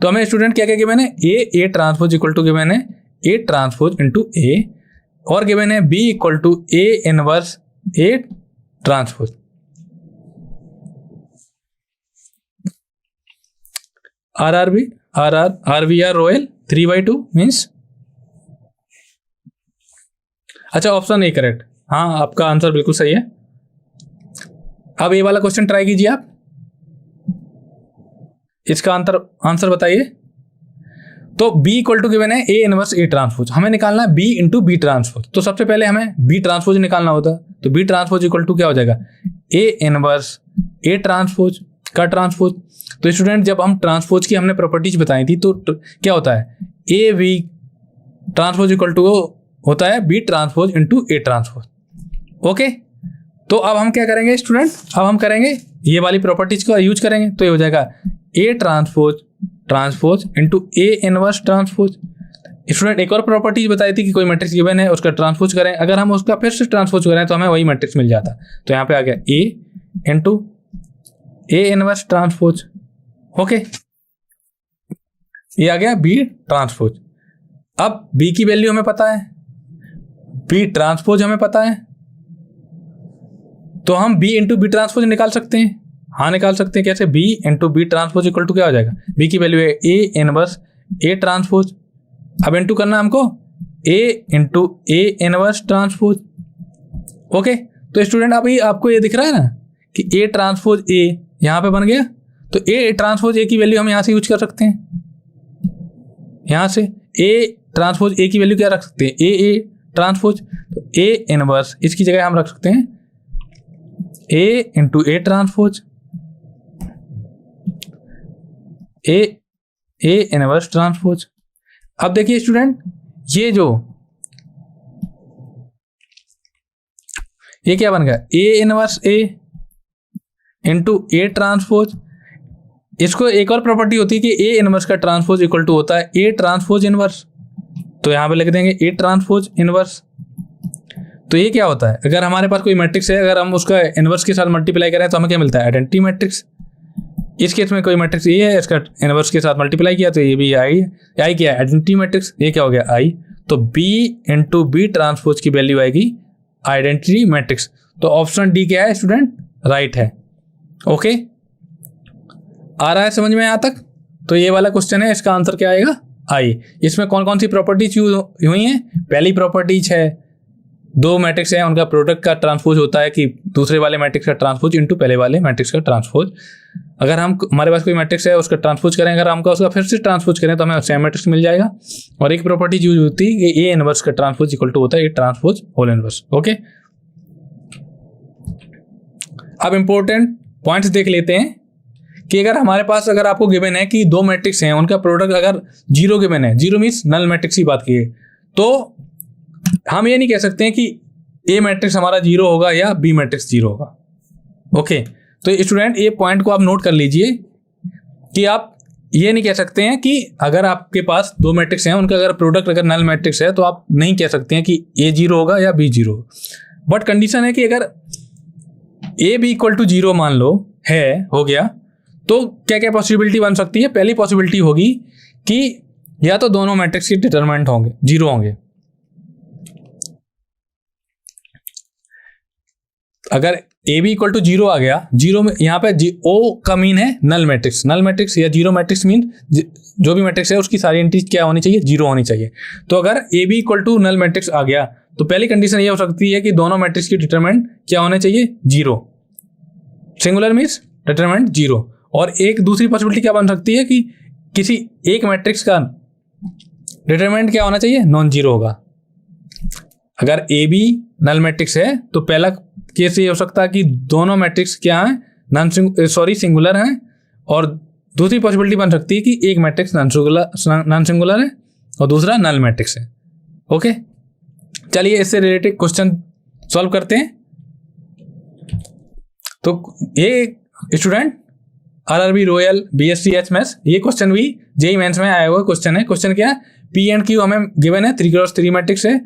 तो हमें स्टूडेंट क्या क्या गिवन है, A transpose equal to given है ए ट्रांसपोज इंटू ए, और गिवन है B equal to A inverse A transpose. RRBR royal 3/2 means, अच्छा ऑप्शन ए करेक्ट, हाँ आपका आंसर बिल्कुल सही है। अब ये वाला क्वेश्चन ट्राई कीजिए आप, इसका आंसर बताइए। तो B इक्वल टू गिवन है ए इनवर्स ए ट्रांसपोज, हमें निकालना है B इंटू बी ट्रांसपोज। तो सबसे पहले हमें B ट्रांसपोज निकालना होता, तो B ट्रांसपोज इक्वल टू क्या हो जाएगा ए इनवर्स ए ट्रांसपोज का ट्रांसपोज। तो स्टूडेंट जब हम ट्रांसपोज की हमने प्रॉपर्टीज बताई थी तो क्या होता है A B transpose equal to होता है B transpose into A transpose. Okay, तो अब हम क्या करेंगे स्टूडेंट, अब हम करेंगे ये वाली प्रॉपर्टीज का यूज करेंगे, तो ये हो जाएगा ए transpose into A inverse transpose. Student एक और प्रॉपर्टीज बताई थी कि कोई मैट्रिक्स गिवन है उसका ट्रांसपोज करें, अगर हम उसका फिर से ट्रांसपोज करें तो हमें वही मैट्रिक्स मिल जाता। तो यहाँ पे आ गया A into A inverse transpose. Okay, ये आ गया बी ट्रांसपोज। अब बी की वैल्यू हमें पता है, बी ट्रांसपोज हमें पता है, तो हम बी इंटू बी ट्रांसपोज निकाल सकते हैं। हाँ निकाल सकते हैं, कैसे, B into B transpose equal to क्या हो जाएगा, बी की वैल्यू है ए इनवर्स ए ट्रांसपोज। अब इंटू करना हमको A into A inverse transpose. Okay, तो स्टूडेंट अभी आपको ये दिख रहा है ना कि ए ट्रांसपोज ए यहाँ पे बन गया, तो ए ट्रांसपोज ए की वैल्यू हम यहाँ से यूज कर सकते हैं, यहाँ से ए ट्रांसपोज ए की वैल्यू क्या रख सकते हैं ए ट्रांसपोज, तो ए इनवर्स इसकी जगह हम रख सकते हैं A into A transpose, A inverse transpose. अब देखिए स्टूडेंट ये क्या बन गया A inverse A into A transpose. इसको एक और प्रॉपर्टी होती है कि ए इनवर्स का ट्रांसपोज इक्वल टू होता है ए ट्रांसपोज इनवर्स, तो यहां पे लिख देंगे ए ट्रांसपोज इनवर्स। तो ये क्या होता है, अगर हमारे पास कोई मैट्रिक्स है, अगर हम उसका इनवर्स के साथ मल्टीप्लाई करें तो हमें क्या मिलता है आइडेंटिटी मैट्रिक्स। इस केस में कोई मैट्रिक्स ये है, इसका इनवर्स के साथ मल्टीप्लाई किया तो ये भी आई क्या है आइडेंटिटी मैट्रिक्स, ये क्या हो गया आई। तो बी इंटू बी ट्रांसपोज की वैल्यू आएगी आइडेंटिटी मैट्रिक्स। तो ऑप्शन डी क्या है स्टूडेंट, राइट है। ओके, आ रहा है समझ में यहाँ तक। तो ये वाला क्वेश्चन है, इसका आंसर क्या आएगा आई। इसमें कौन कौन सी प्रॉपर्टीज यूज हुई हैं, पहली प्रॉपर्टीज है दो मैट्रिक्स है उनका प्रोडक्ट का ट्रांसपोज होता है कि दूसरे वाले मैट्रिक्स का ट्रांसपोज इंटू पहले वाले मैट्रिक्स का ट्रांसपोज। अगर हम हमारे पास कोई मैट्रिक्स है उसका ट्रांसपोज करें, अगर हमको उसका फिर से ट्रांसपोज करें तो हमें सेम मैट्रिक्स मिल जाएगा। और एक प्रॉपर्टी यूज होती है कि ए इनवर्स का ट्रांसपोज इक्वल टू होता है A transpose whole inverse. Okay, अब इंपॉर्टेंट पॉइंट्स देख लेते हैं कि अगर हमारे पास अगर आपको गिवन है कि दो मैट्रिक्स हैं उनका प्रोडक्ट अगर जीरो गिवन है, जीरो मीन्स नल मैट्रिक्स की बात की है, तो हम ये नहीं कह सकते हैं कि ए मैट्रिक्स हमारा जीरो होगा या बी मैट्रिक्स जीरो होगा। ओके, तो स्टूडेंट ये पॉइंट को आप नोट कर लीजिए कि आप ये नहीं कह सकते हैं कि अगर आपके पास दो मैट्रिक्स हैं उनका अगर प्रोडक्ट अगर नल मैट्रिक्स है तो आप नहीं कह सकते हैं कि ए जीरो होगा या बी जीरो। बट कंडीशन है कि अगर A B equal to zero मान लो है, हो गया, तो क्या क्या पॉसिबिलिटी बन सकती है। पहली पॉसिबिलिटी होगी कि या तो दोनों मैट्रिक्स के डिटरमिनेंट होंगे जीरो होंगे। अगर A B equal to zero आ गया, जीरो में यहाँ पे ओ का मीन है नल मैट्रिक्स या जीरो मैट्रिक्स मीन जो भी मैट्रिक्स है उसकी सारी एंट्रीज क्या होनी चाहिए, जीरो होनी चाहिए। तो अगर A B equal to null matrix आ गया तो पहली कंडीशन ये हो सकती है कि दोनों मैट्रिक्स की डिटरमिनेंट क्या होने चाहिए, zero. Singular means determinant zero. और एक दूसरी पॉसिबिलिटी क्या बन सकती है कि किसी एक मैट्रिक्स का डिटरमिनेंट क्या होना चाहिए, नॉन जीरो होगा। अगर ए बी नल मैट्रिक्स है तो पहला केस ये हो सकता है कि दोनों मैट्रिक्स क्या हैं, सिंगुलर हैं। और दूसरी पॉसिबिलिटी बन सकती है कि एक मैट्रिक्स नॉन सिंगुलर है और दूसरा नल मैट्रिक्स है। ओके, चलिए इससे रिलेटेड क्वेश्चन सॉल्व करते हैं। तो ये student RRB royal BSc HMS, ये क्वेश्चन भी जेई मेंस में आया हुआ क्वेश्चन है। क्वेश्चन क्या है, पी एंड क्यू हमें गिवन है 3x3 मैट्रिक्स है,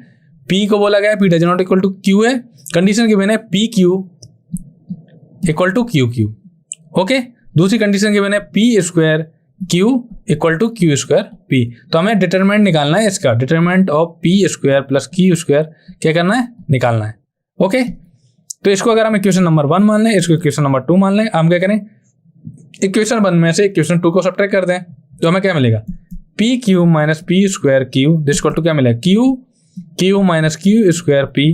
पी को बोला गया है P does not equal to Q है, कंडीशन गिवन है P Q equal to Q Q. Okay, दूसरी कंडीशन गिवन है P square Q equal to Q square P. तो हमें डिटरमिनेंट निकालना है इसका, determinant of P square plus Q square क्या करना है, निकालना है। ओके, तो इसको अगर हम इक्वेशन नंबर 1 मान लें, इसको इक्वेशन नंबर 2 मान लें, हम क्या करें, इक्वेशन 1 में से इक्वेशन 2 को सब्ट्रैक्ट कर दें, तो हमें क्या मिलेगा, P Q minus P square Q equal to क्या मिलेगा, Q Q minus Q square P.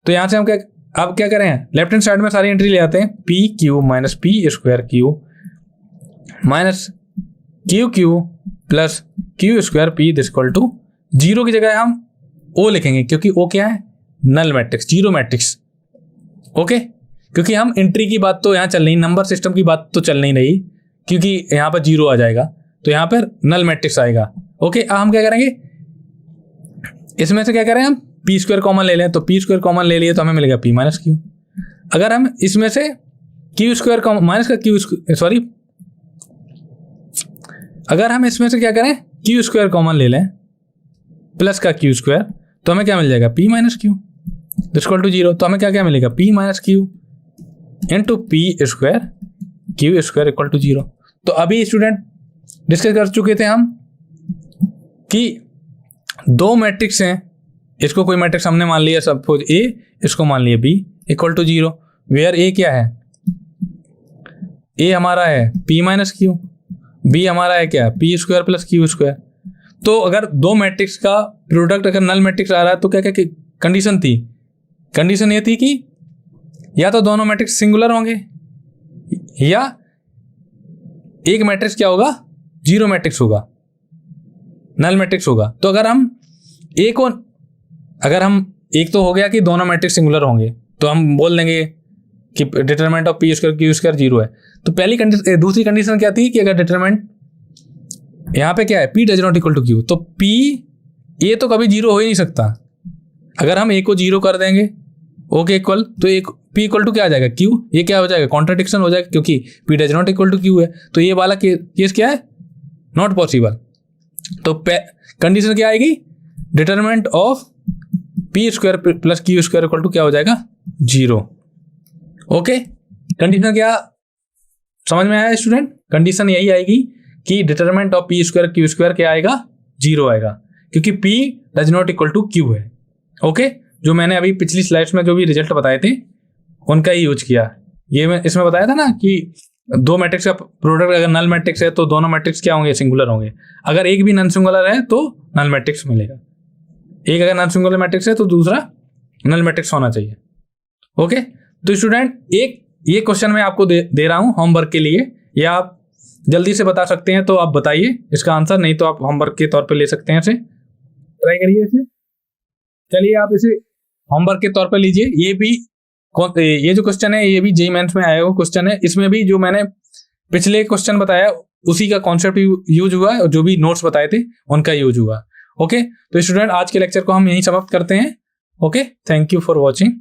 तो यहाँ से हम क्या, अब क्या करें, लेफ्ट हैंड साइड में सारी एंट्री ले आते हैं, P Q minus P square Q minus Q Q plus Q square P equal to 0 की जगह हम ओ लिखेंगे, क्योंकि ओ क्या है, null matrix, zero matrix. Okay, क्योंकि हम एंट्री की बात तो यहाँ चल नहीं, नंबर सिस्टम की बात तो चल नहीं रही, क्योंकि यहाँ पर 0 आ जाएगा तो यहाँ पर नल मैट्रिक्स आएगा। ओके, अब हम क्या करेंगे, इसमें से क्या करें, हम पी स्क्वायर कॉमन ले लें, तो पी स्क्वायर कॉमन ले लिए तो हमें मिलेगा पी माइनस क्यू। अगर हम इसमें से क्यू स्क्वायर माइनस का क्यू, सॉरी, अगर हम इसमें से क्या करें, क्यू स्क्वायर कॉमन ले लें प्लस का क्यू स्क्वायर, तो हमें क्या मिल जाएगा, P minus Q equal to 0। तो हमें क्या क्या मिलेगा, P minus Q into P square Q square equal to 0। तो अभी स्टूडेंट डिस्कस कर चुके थे हम कि दो मैट्रिक्स हैं, इसको कोई मैट्रिक्स हमने मान लिया सपोज ए, इसको मान लिया बी इक्वल टू 0, वेयर ए क्या है, ए हमारा है पी माइनस क्यू, बी हमारा है क्या, P square plus Q square. तो अगर दो मैट्रिक्स का प्रोडक्ट अगर नल मैट्रिक्स आ रहा है तो क्या क्या कंडीशन थी, कंडीशन ये थी कि या तो दोनों मैट्रिक्स सिंगुलर होंगे या एक मैट्रिक्स क्या होगा, जीरो मैट्रिक्स होगा, नल मैट्रिक्स होगा। तो अगर हम एक को, अगर हम एक तो हो गया कि दोनों मैट्रिक्स सिंगुलर होंगे, तो हम बोल देंगे कि determinant of P square Q square 0 है। तो पहली कंडीशन, दूसरी कंडीशन क्या थी कि अगर डिटरमिनेंट यहाँ पे क्या है, P does not equal to Q, तो पी ए तो कभी 0 हो ही नहीं सकता। अगर हम ए को 0 कर देंगे ओके इक्वल, तो एक पी इक्वल टू क्या आ जाएगा, क्यू, ये क्या हो जाएगा, कॉन्ट्राडिक्शन हो जाएगा, क्योंकि P does not equal to Q है। तो ये वाला केस क्या है, नॉट पॉसिबल। तो कंडीशन क्या आएगी, determinant of P square plus Q square equal to क्या हो जाएगा, 0। ओके, कंडीशन क्या समझ में आया स्टूडेंट, कंडीशन यही आएगी कि determinant of P square Q square क्या आएगा, 0 आएगा, क्योंकि P does not equal to Q है। ओके, जो मैंने अभी पिछली स्लाइड्स में जो भी रिजल्ट बताए थे उनका ही यूज किया। ये मैं इसमें बताया था ना कि दो मैट्रिक्स का प्रोडक्ट अगर नल मैट्रिक्स है तो दोनों मैट्रिक्स क्या होंगे, सिंगुलर होंगे। अगर एक भी नॉन सिंगुलर है तो नल मैट्रिक्स मिलेगा, एक अगर नॉन सिंगुलर मैट्रिक्स है तो दूसरा नल मैट्रिक्स होना चाहिए। ओके, तो स्टूडेंट एक ये क्वेश्चन मैं आपको दे रहा हूँ होमवर्क के लिए, या आप जल्दी से बता सकते हैं तो आप बताइए इसका आंसर, नहीं तो आप होमवर्क के तौर पे ले सकते हैं, इसे ट्राई करिए इसे। चलिए आप इसे होमवर्क के तौर पे लीजिए। ये जो क्वेश्चन है ये भी जेईई मेंस में आया हुआ क्वेश्चन है, इसमें भी जो मैंने पिछले क्वेश्चन बताया उसी का कॉन्सेप्ट यूज हुआ है और जो भी नोट्स बताए थे उनका यूज हुआ। ओके, तो स्टूडेंट आज के लेक्चर को हम यहीं समाप्त करते हैं। Okay, thank you for watching.